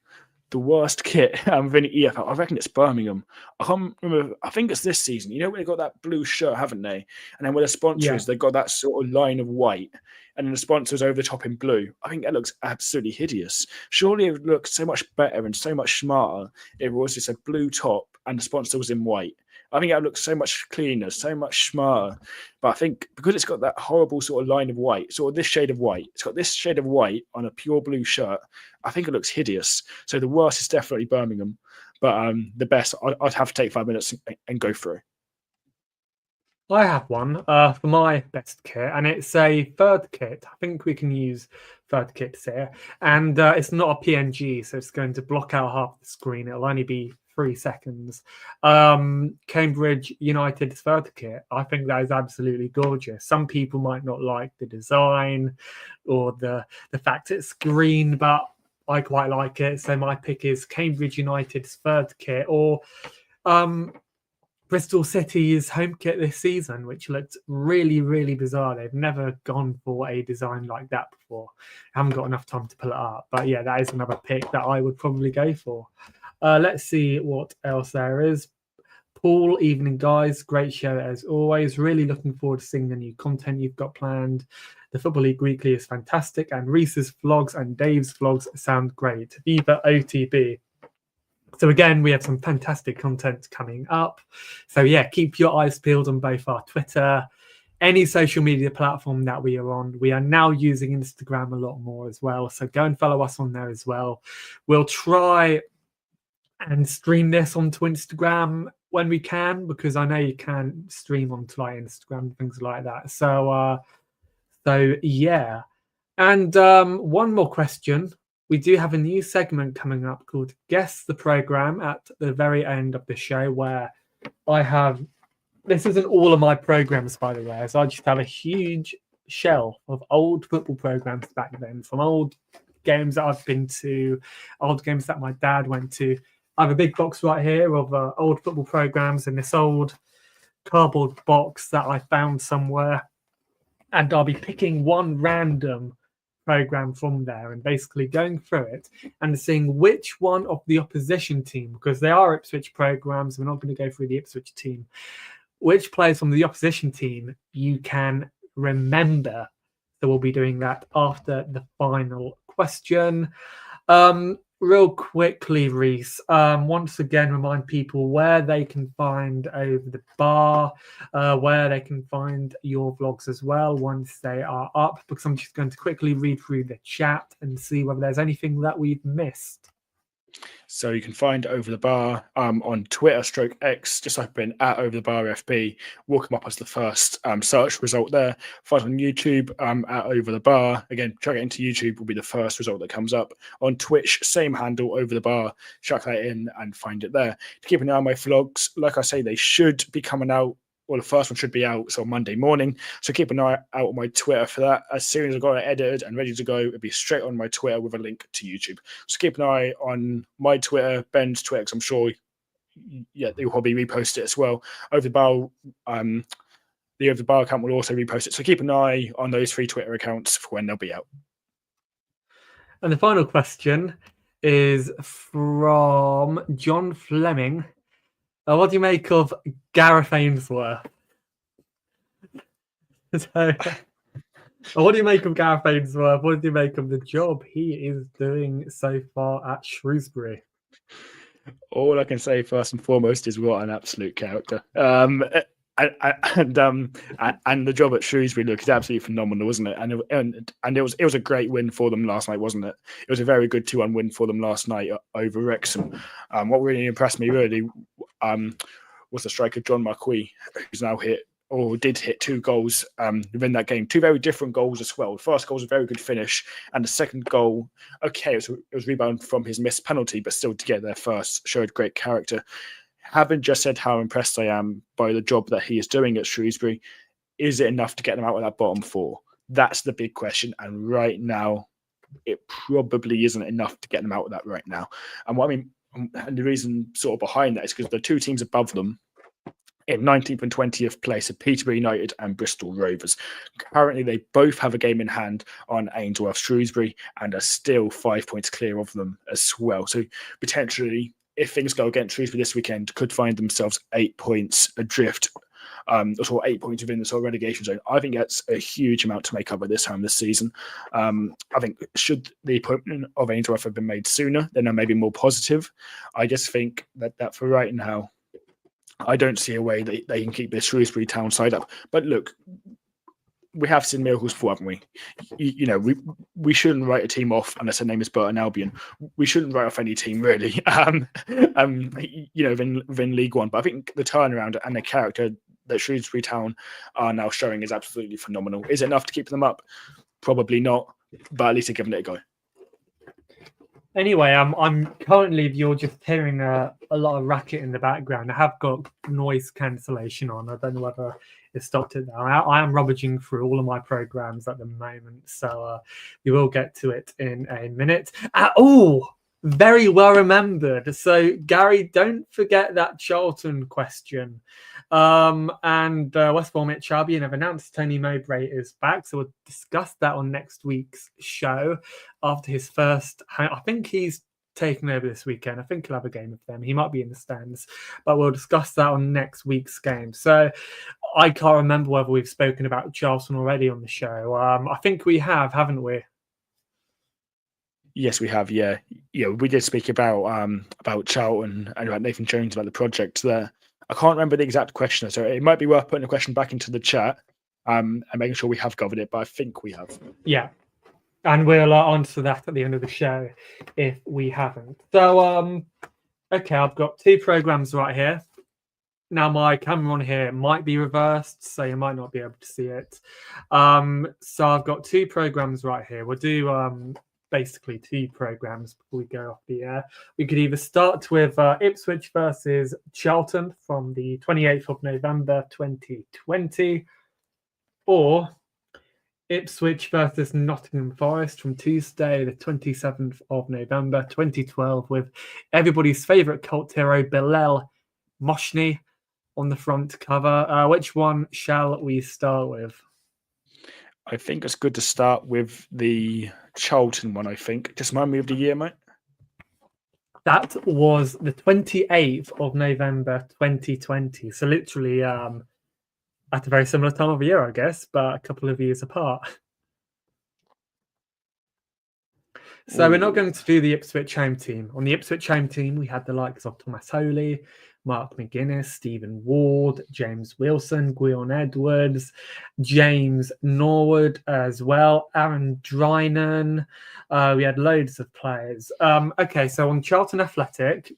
The worst kit within the EFL, I reckon it's Birmingham. I can't remember. I think it's this season. You know when they got that blue shirt, haven't they? And then where the sponsor is, they've got that sort of line of white, and then the sponsor's over the top in blue. I think that looks absolutely hideous. Surely it would look so much better and so much smarter if it was just a blue top and the sponsor was in white. I think that looks so much cleaner, so much smarter. But I think because it's got that horrible sort of line of white, sort of this shade of white, it's got this shade of white on a pure blue shirt. I think it looks hideous. So the worst is definitely Birmingham. But the best, I'd have to take 5 minutes and go through. I have one for my best kit, and it's a third kit. I think we can use third kits here. And it's not a PNG, so it's going to block out half the screen. It'll only be 3 seconds. Cambridge United's third kit. I think that is absolutely gorgeous. Some people might not like the design or the fact it's green, but I quite like it. So my pick is Cambridge United's third kit, or Bristol City's home kit this season, which looked really, really bizarre. They've never gone for a design like that before. I haven't got enough time to pull it up. But yeah, that is another pick that I would probably go for. Let's see what else there is. Paul, evening guys. Great show as always. Really looking forward to seeing the new content you've got planned. The Football League Weekly is fantastic. And Rhys's vlogs and Dave's vlogs sound great. Viva OTB. So again, we have some fantastic content coming up. So yeah, keep your eyes peeled on both our Twitter, any social media platform that we are on. We are now using Instagram a lot more as well. So go and follow us on there as well. We'll try and stream this onto Instagram when we can, because I know you can stream onto like Instagram and things like that. So yeah. And one more question. We do have a new segment coming up called Guess the Programme at the very end of the show, where I have, this isn't all of my programs, by the way, so I just have a huge shelf of old football programs back then, from old games that I've been to, old games that my dad went to. I have a big box right here of old football programs in this old cardboard box that I found somewhere. And I'll be picking one random program from there and basically going through it and seeing which one of the opposition team, because they are Ipswich programs, we're not going to go through the Ipswich team, which players from the opposition team you can remember. So we'll be doing that after the final question. real quickly, Rhys, once again, remind people where they can find Over the Bar, where they can find your vlogs as well once they are up, because I'm just going to quickly read through the chat and see whether there's anything that we've missed. So you can find Over the Bar on Twitter /X, just type in @OverTheBarFB. Will come up as the first search result there. Find on YouTube @OverTheBar. Again, chuck it into YouTube will be the first result that comes up. On Twitch, same handle, Over the Bar. Chuck that in and find it there. To keep an eye on my vlogs, like I say, they should be coming out. Well, the first one should be out so Monday morning. So keep an eye out on my Twitter for that. As soon as I've got it edited and ready to go, it'll be straight on my Twitter with a link to YouTube. So keep an eye on my Twitter, Ben's Twitter, because I'm sure, they'll probably repost it as well. Over the Bar, the Over the Bar account will also repost it. So keep an eye on those 3 Twitter accounts for when they'll be out. And the final question is from John Fleming. What do you make of Gareth Ainsworth? So, what do you make of Gareth Ainsworth? What do you make of the job he is doing so far at Shrewsbury? All I can say first and foremost is what an absolute character. And the job at Shrewsbury looked absolutely phenomenal, wasn't it? And it was a great win for them last night, wasn't it? It was a very good 2-1 win for them last night over Wrexham. What really impressed me really was the striker John Marquis, who's now did hit 2 goals within that game. 2 very different goals as well. The first goal was a very good finish, and the second goal, it was rebound from his missed penalty, but still to get there first showed great character. Having just said how impressed I am by the job that he is doing at Shrewsbury, is it enough to get them out of that bottom 4? That's the big question. And right now, it probably isn't enough to get them out of that right now. And and the reason sort of behind that is because the 2 teams above them in 19th and 20th place are Peterborough United and Bristol Rovers. Currently, they both have a game in hand on Ainsworth Shrewsbury and are still 5 points clear of them as well. So potentially, if things go against Shrewsbury this weekend, could find themselves 8 points adrift, or 8 points within the sort of relegation zone. I think that's a huge amount to make up at this time this season. I think should the appointment of Ainsworth have been made sooner, then I may be more positive. I just think that for right now, I don't see a way that they can keep this Shrewsbury Town side up. But look, we have seen miracles before, haven't we? We shouldn't write a team off unless their name is Burton Albion. We shouldn't write off any team really, within League One. But I think the turnaround and the character that Shrewsbury Town are now showing is absolutely phenomenal. Is it enough to keep them up? Probably not, but at least they're giving it a go. Anyway, I'm currently, if you're just hearing a lot of racket in the background, I have got noise cancellation on. I don't know whether it stopped it now. I am rummaging through all of my programs at the moment, so we will get to it in a minute. Very well remembered. So, Gary, don't forget that Charlton question. And West Bromwich Albion have announced Tony Mowbray is back, so we'll discuss that on next week's show after his first. I think he's taking over this weekend. I think he'll have a game with them. He might be in the stands, but we'll discuss that on next week's game. So I can't remember whether we've spoken about Charlton already on the show. I think we have, haven't we? Yes, we have. Yeah. We did speak about Charlton and about Nathan Jones, about the project there. I can't remember the exact question, so it might be worth putting a question back into the chat and making sure we have covered it, but I think we have. Yeah, and we'll answer that at the end of the show if we haven't. So, okay, I've got 2 programs right here. Now, my camera on here might be reversed, so you might not be able to see it. So I've got 2 programs right here. We'll do basically 2 programs before we go off the air. We could either start with Ipswich versus Charlton from the 28th of November 2020, or Ipswich versus Nottingham Forest from Tuesday the 27th of November 2012 with everybody's favourite cult hero Bilal Moshni on the front cover. Which one shall we start with? I think it's good to start with the Charlton one, I think. Just remind me of the year, mate. That was the 28th of November 2020. So literally at a very similar time of year, I guess, but a couple of years apart. So we're not going to do the Ipswich home team. On the Ipswich home team, we had the likes of Thomas Holy, Mark McGuinness, Stephen Ward, James Wilson, Gwion Edwards, James Norwood as well, Aaron Drinan. We had loads of players. Okay, so on Charlton Athletic,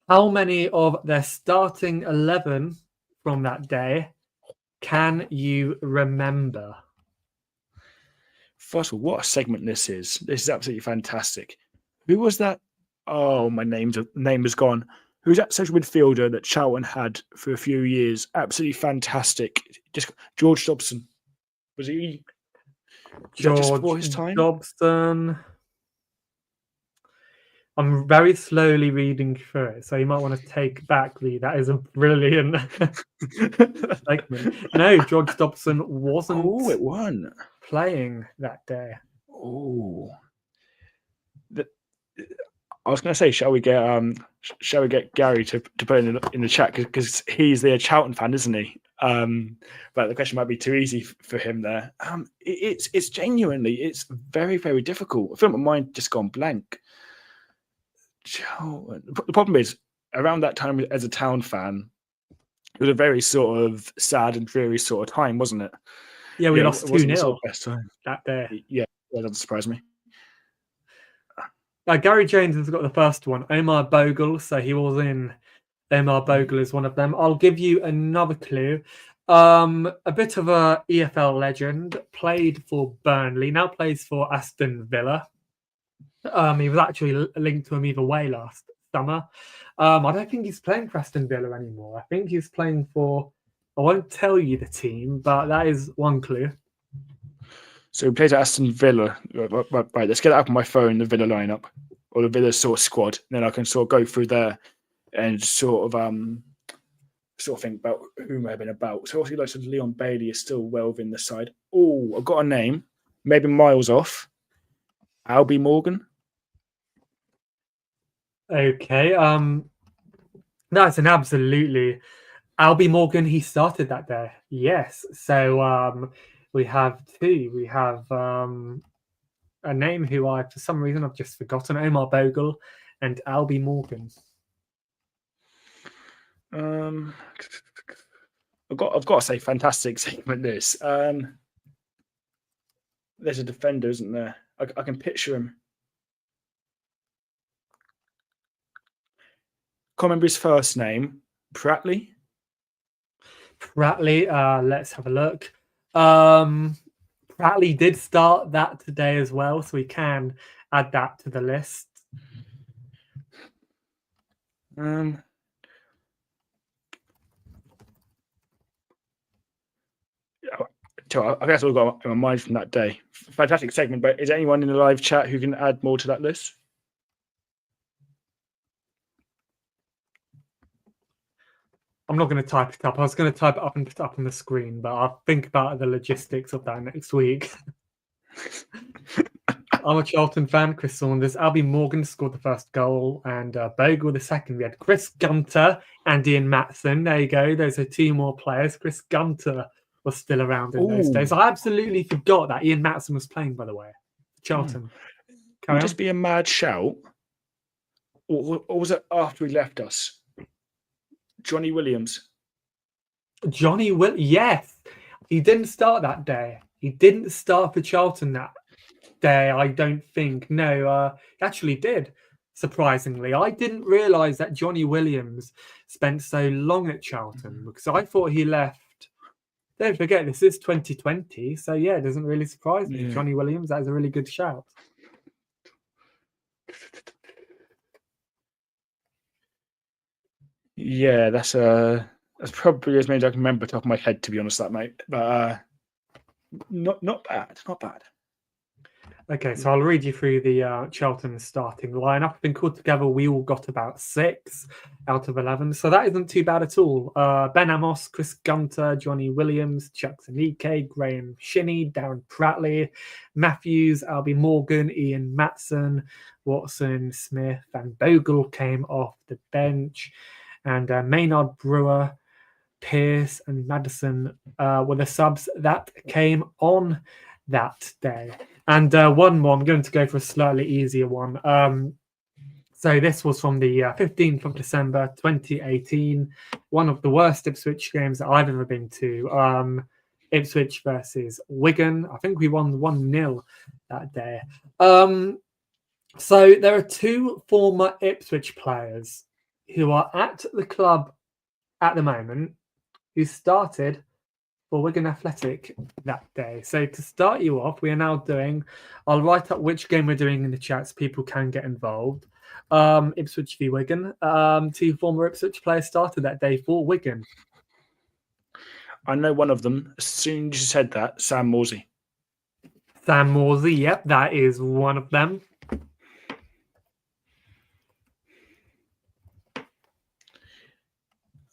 how many of their starting 11 from that day can you remember? First of all, what a segment this is. This is absolutely fantastic. Who was that? Oh, my name is gone. Who's that central midfielder that Charlton had for a few years? Absolutely fantastic. Just George Dobson. Was he? George just before his time? Dobson. I'm very slowly reading through it, so you might want to take back that is a brilliant segment. No, George Dobson wasn't. Oh, it won. Playing that day. Oh, I was going to say, shall we get Gary to put in the chat because he's the Charlton fan, isn't he? But the question might be too easy for him there. It's genuinely, it's very, very difficult. I feel my mind just gone blank. The problem is, around that time as a Town fan, it was a very sort of sad and dreary sort of time, wasn't it? Yeah, we lost 2-0 that day. Yeah, that doesn't surprise me. Gary James has got the first one. Omar Bogle, so he was in. Omar Bogle is one of them. I'll give you another clue. A bit of a EFL legend. Played for Burnley. Now plays for Aston Villa. He was actually linked to him either way last summer. I don't think he's playing for Aston Villa anymore. I think he's playing for. I won't tell you the team, but that is one clue. So he plays at Aston Villa. Right, let's get that up on my phone, the Villa lineup, or the Villa sort of squad. And then I can sort of go through there and sort of think about who may have been about. So obviously, like Leon Bailey is still well within the side. Oh, I've got a name, maybe miles off. Albie Morgan. Okay. That's an absolutely. Albie Morgan, he started that day. Yes. So we have two. We have a name who I, for some reason, I've just forgotten. Omar Bogle and Albie Morgan. I've got to say, fantastic segment this. There's a defender, isn't there? I can picture him. Can't remember his first name. Pratley. Let's have a look. Pratley did start that today as well, so we can add that to the list. I guess I've got in my mind from that day. Fantastic segment, but is anyone in the live chat who can add more to that list? I'm not going to type it up. I was going to type it up and put it up on the screen, but I'll think about the logistics of that next week. I'm a Charlton fan, Chris Saunders. Albie Morgan scored the first goal and Bogle the second. We had Chris Gunter and Ian Matson. There you go. Those are two more players. Chris Gunter was still around in those days. I absolutely forgot that Ian Matson was playing, by the way. Charlton. Would this be a mad shout? Or was it after he left us? Johnny Williams. Yes. He didn't start that day. He didn't start for Charlton that day, I don't think. No, he actually did, surprisingly. I didn't realise that Johnny Williams spent so long at Charlton because I thought he left. Don't forget, this is 2020. So, yeah, it doesn't really surprise me. Yeah. Johnny Williams, that is a really good shout. Yeah, that's probably as many as I can remember top of my head, to be honest, that mate. But not bad. Okay, so I'll read you through the Charlton starting lineup. I think altogether we all got about 6 out of 11, so that isn't too bad at all. Ben Amos, Chris Gunter, Johnny Williams, Chuck Zanike, Graham Shinney, Darren Pratley, Matthews, Albie Morgan, Ian Matson, Watson, Smith, and Bogle came off the bench. And Maynard Brewer, Pearce, and Madison were the subs that came on that day. And one more, I'm going to go for a slightly easier one. So this was from the 15th of December, 2018. One of the worst Ipswich games that I've ever been to. Ipswich versus Wigan. I think we won 1-0 that day. So there are two former Ipswich players who are at the club at the moment who started for Wigan Athletic that day. So to start you off, we are now doing, I'll write up which game we're doing in the chat so people can get involved. Ipswich v Wigan. Two former Ipswich players started that day for Wigan. I know one of them. As soon as you said that, Sam Morsey. Sam Morsey, yep, that is one of them.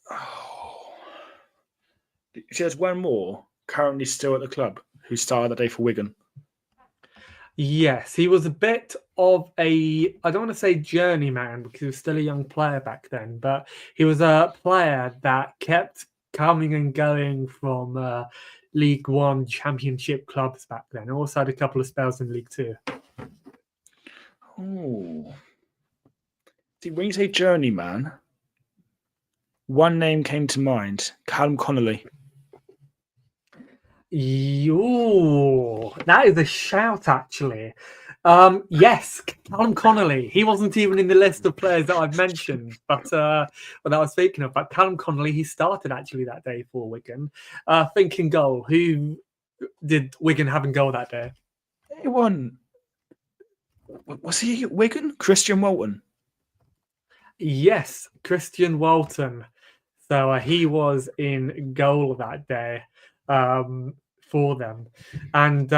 Oh. See, there's one more currently still at the club who started that day for Wigan. Yes, he was a bit of a, I don't want to say journeyman because he was still a young player back then, but he was a player that kept coming and going from League One Championship clubs back then. Also had a couple of spells in League Two. Oh. See, when you say journeyman, one name came to mind, Callum Connolly. Yo, that is a shout, actually. Yes, Callum Connolly. He wasn't even in the list of players that I've mentioned, but that I was speaking of. But Callum Connolly, he started actually that day for Wigan. Thinking goal. Who did Wigan have in goal that day? Anyone? Was he at Wigan? Christian Walton. Yes, Christian Walton. So he was in goal that day for them. And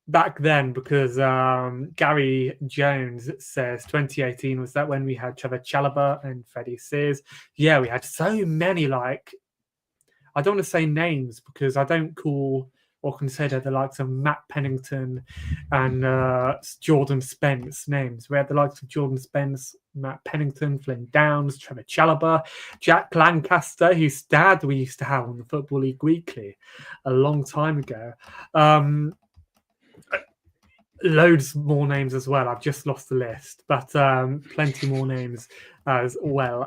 back then, because Gary Jones says 2018, was that when we had Trevor Chalobah and Freddie Sears? Yeah, we had so many, like, I don't want to say names because I don't call or consider the likes of Matt Pennington and Jordan Spence names. We had the likes of Jordan Spence, Matt Pennington, Flynn Downs, Trevor Chalobah, Jack Lancaster, whose dad we used to have on the Football League Weekly a long time ago. Loads more names as well. I've just lost the list, but plenty more names as well.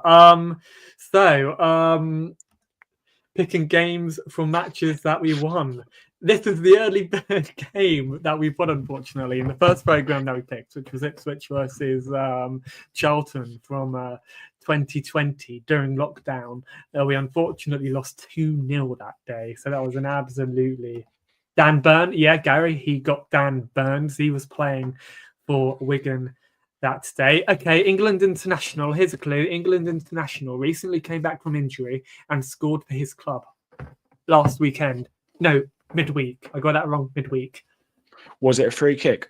Picking games from matches that we won. This is the early bird game that we won, unfortunately, in the first programme that we picked, which was Ipswich versus Charlton from 2020 during lockdown. We unfortunately lost 2-0 that day. So that was an absolutely... Dan Burn, yeah, Gary, he got Dan Burns. He was playing for Wigan that day. Okay, England International. Here's a clue. England International recently came back from injury and scored for his club last weekend. No, midweek. I got that wrong, midweek. Was it a free kick?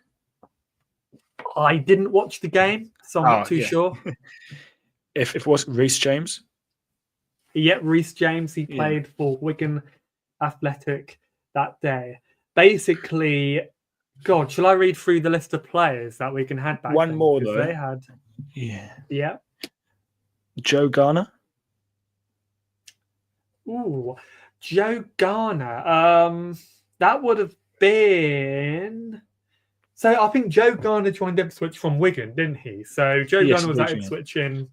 I didn't watch the game, so I'm not too sure. If it was Rhys James? Yeah, Rhys James. He played for Wigan Athletic that day. Basically... God, shall I read through the list of players that we can have back One then? more, Because though. they had... Yeah. Joe Garner? Ooh, Joe Garner. That would have been... So I think Joe Garner joined Ipswich from Wigan, didn't he? So Joe Garner was at Ipswich in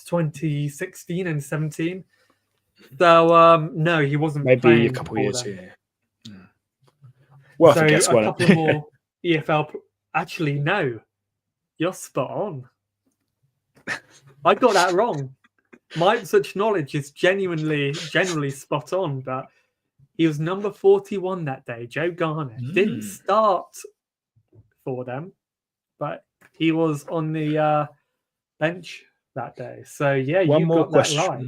2016 and 17. So, no, he wasn't maybe playing a couple of years them. here. Well, So I guess a couple of more EFL... Actually, no. You're spot on. I got that wrong. My Ipswich knowledge is generally spot on, but he was number 41 that day. Joe Garner didn't start for them, but he was on the bench that day. So yeah, one you more got question. that right.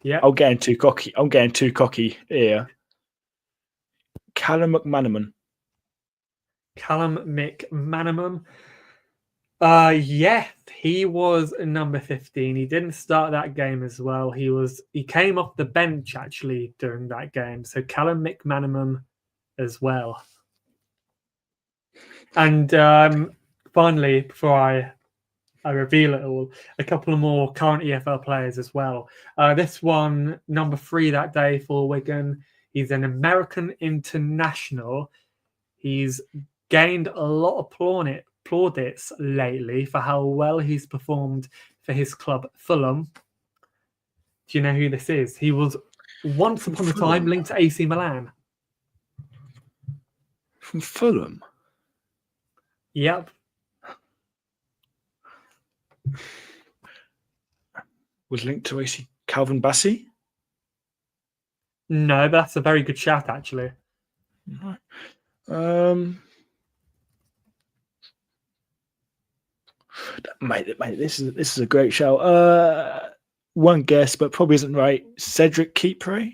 Yeah, I'm getting too cocky here. Callum McManaman. Callum McManaman. Yeah, he was number 15. He didn't start that game as well. He came off the bench actually during that game. So Callum McManaman as well. And finally, before I reveal it all, a couple of more current EFL players as well. This one, number 3 that day for Wigan. He's an American international. He's gained a lot of plaudits lately for how well he's performed for his club Fulham. Do you know who this is? He was once upon a time linked to AC Milan. From Fulham? Yep. Was linked to AC Calvin Bassey? No, but that's a very good shout, actually. Mate, this is a great shout. One guess, but probably isn't right. Cedric Kipre?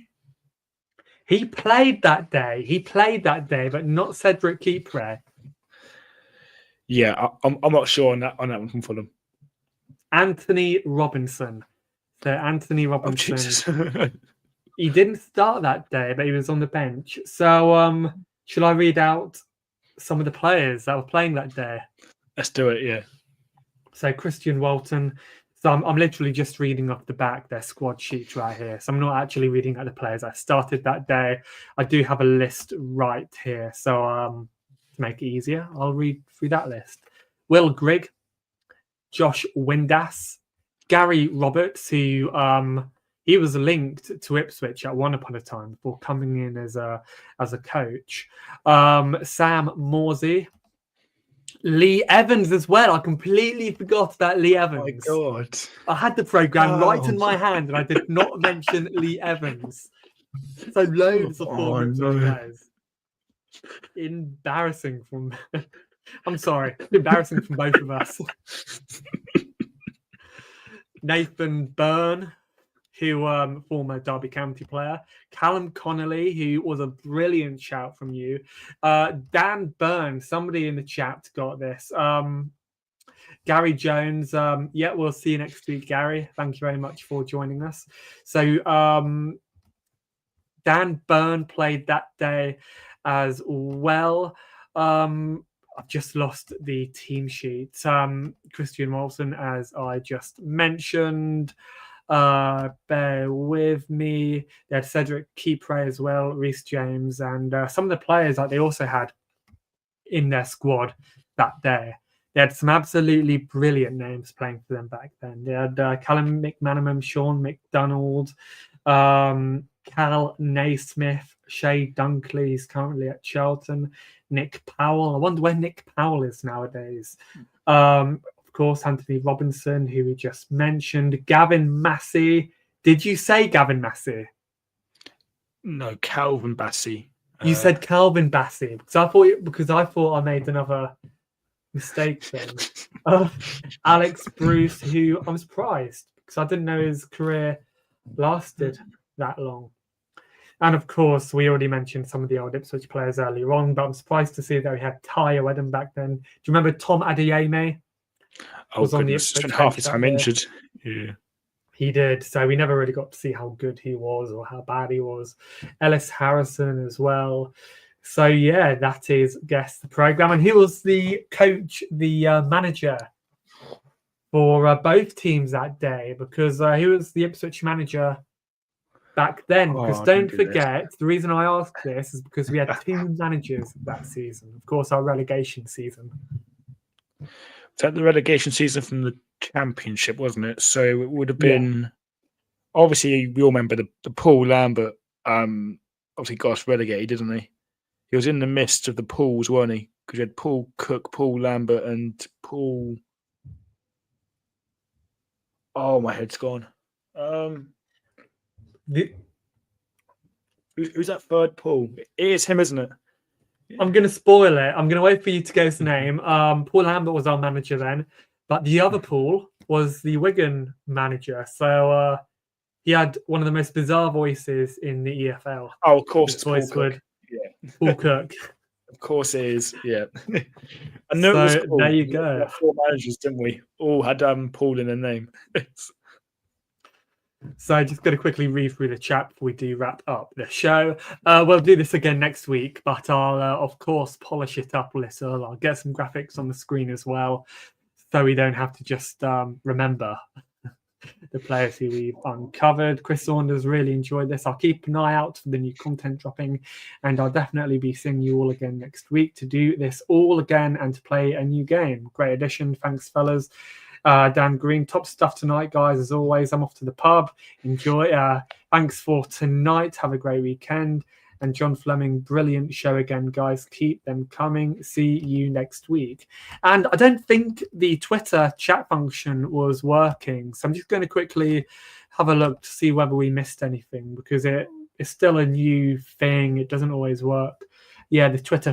He played that day, but not Cedric Kipre. Yeah, I'm not sure on that one from Fulham. Anthony Robinson. So Anthony Robinson. Oh, he didn't start that day, but he was on the bench. So should I read out some of the players that were playing that day? Let's do it, yeah. So Christian Walton. So I'm literally just reading off the back their squad sheet right here. So I'm not actually reading out the players I started that day. I do have a list right here. So to make it easier, I'll read through that list. Will Grigg, Josh Windass, Gary Roberts, who he was linked to Ipswich at one upon a time before coming in as a coach. Sam Morsey, Lee Evans as well. I completely forgot about Lee Evans. Oh my God. I had the programme right in my hand and I did not mention Lee Evans. So loads of former players. Embarrassing from... I'm sorry. Embarrassing from both of us. Nathan Byrne, who former Derby County player. Callum Connolly, who was a brilliant shout from you. Dan Byrne, somebody in the chat got this. Gary Jones, yeah, we'll see you next week, Gary. Thank you very much for joining us. So Dan Byrne played that day as well. I've just lost the team sheet. Christian Wilson, as I just mentioned. Bear with me. They had Cedric Kipre as well, Rhys James, and some of the players that they also had in their squad that day. They had some absolutely brilliant names playing for them back then. They had Callum McManaman, Sean McDonald, Cal Naismith, Shay Dunkley, he's currently at Charlton, Nick Powell. I wonder where Nick Powell is nowadays. Of course, Anthony Robinson, who we just mentioned. Gavin Massey. Did you say Gavin Massey? No, Calvin Bassey. You said Calvin Bassey because I thought I made another mistake then. Alex Bruce, who I'm surprised because I didn't know his career lasted that long. And of course, we already mentioned some of the old Ipswich players earlier on, but I'm surprised to see that we had Ty Eden back then. Do you remember Tom Adeyemi? Was on the Ipswich spent half the time injured. Yeah. He did. So we never really got to see how good he was or how bad he was. Ellis Harrison as well. So yeah, that is Guess the Programme. And he was the coach, the manager for both teams that day because he was the Ipswich manager back then. Because don't forget, the reason I ask this is because we had two managers that season. Of course, our relegation season. Was that the relegation season from the Championship, wasn't it? So it would have been... Obviously, we all remember the Paul Lambert obviously got relegated, didn't he? He was in the midst of the pools, weren't he? Because you had Paul Cook, Paul Lambert, and Paul... Oh, my head's gone. Who's that third Paul? It is him, isn't it? I'm going to spoil it. I'm going to wait for you to guess the name. Paul Lambert was our manager then, but the other Paul was the Wigan manager. So he had one of the most bizarre voices in the EFL. Oh, of course, it's Paul Cook. Yeah. Paul Cook. Of course it is, yeah. I know it was cool. There you go. We had 4 managers, didn't we? All had Paul in their name. So I just got to quickly read through the chat before we do wrap up the show. We'll do this again next week, but I'll, of course, polish it up a little. I'll get some graphics on the screen as well, so we don't have to just remember the players who we've uncovered. Chris Saunders really enjoyed this. I'll keep an eye out for the new content dropping, and I'll definitely be seeing you all again next week to do this all again and to play a new game. Great addition. Thanks, fellas. Dan Green, top stuff tonight, guys. As always, I'm off to the pub. Enjoy. Thanks for tonight. Have a great weekend. And John Fleming, brilliant show again, guys. Keep them coming. See you next week. And I don't think the Twitter chat function was working. So I'm just going to quickly have a look to see whether we missed anything, because it's still a new thing. It doesn't always work. Yeah, the Twitter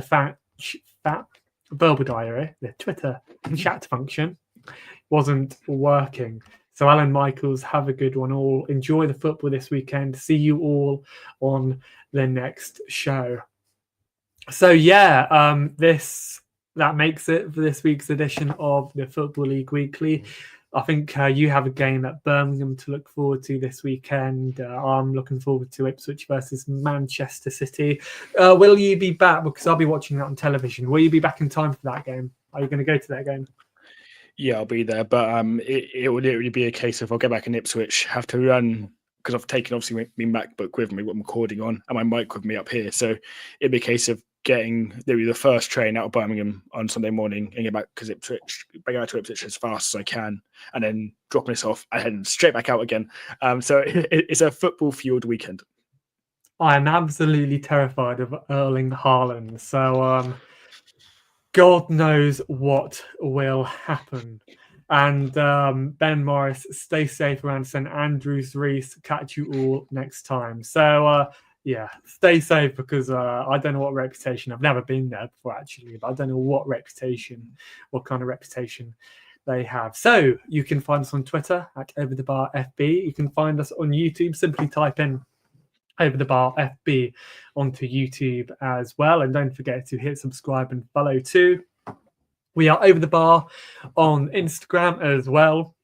Verbal Diary, the Twitter chat function wasn't working. So Alan Michaels, have a good one all. Enjoy the football this weekend. See you all on the next show. So yeah, that makes it for this week's edition of the Football League Weekly. I think you have a game at Birmingham to look forward to this weekend. I'm looking forward to Ipswich versus Manchester City. Will you be back? Because I'll be watching that on television. Will you be back in time for that game? Are you going to go to that game? Yeah, I'll be there, but it would literally be a case of I'll get back in Ipswich, have to run, because I've taken obviously my MacBook with me, what I'm recording on, and my mic with me up here. So it'd be a case of getting maybe the first train out of Birmingham on Sunday morning and get back to Ipswich as fast as I can, and then dropping this off and heading straight back out again. So it's a football-fueled weekend. I am absolutely terrified of Erling Haaland. So God knows what will happen. And Ben Morris, stay safe around St Andrews, Rhys. Catch you all next time. So yeah, stay safe, because I don't know what reputation. I've never been there before, actually, but I don't know what kind of reputation they have. So you can find us on Twitter at OverTheBarFB. You can find us on YouTube. Simply type in Over the Bar FB onto YouTube as well. And don't forget to hit subscribe and follow too. We are Over the Bar on Instagram as well.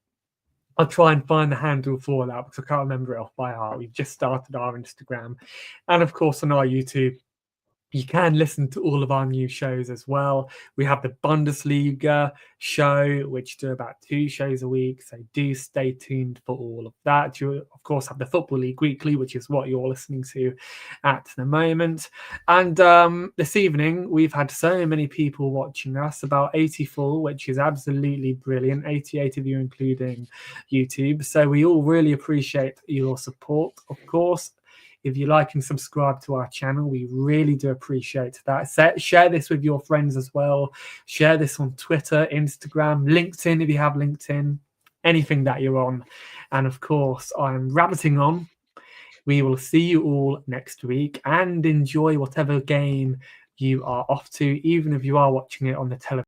I'll try and find the handle for that, because I can't remember it off by heart. We've just started our Instagram. And of course on our YouTube, you can listen to all of our new shows as well. We have the Bundesliga show, which do about 2 shows a week. So do stay tuned for all of that. You, of course, have the Football League Weekly, which is what you're listening to at the moment. And this evening, we've had so many people watching us, about 84, which is absolutely brilliant. 88 of you, including YouTube. So we all really appreciate your support, of course. If you like and subscribe to our channel, we really do appreciate that. Share this with your friends as well. Share this on Twitter, Instagram, LinkedIn, if you have LinkedIn, anything that you're on. And of course, I'm rabbiting on. We will see you all next week, and enjoy whatever game you are off to, even if you are watching it on the television.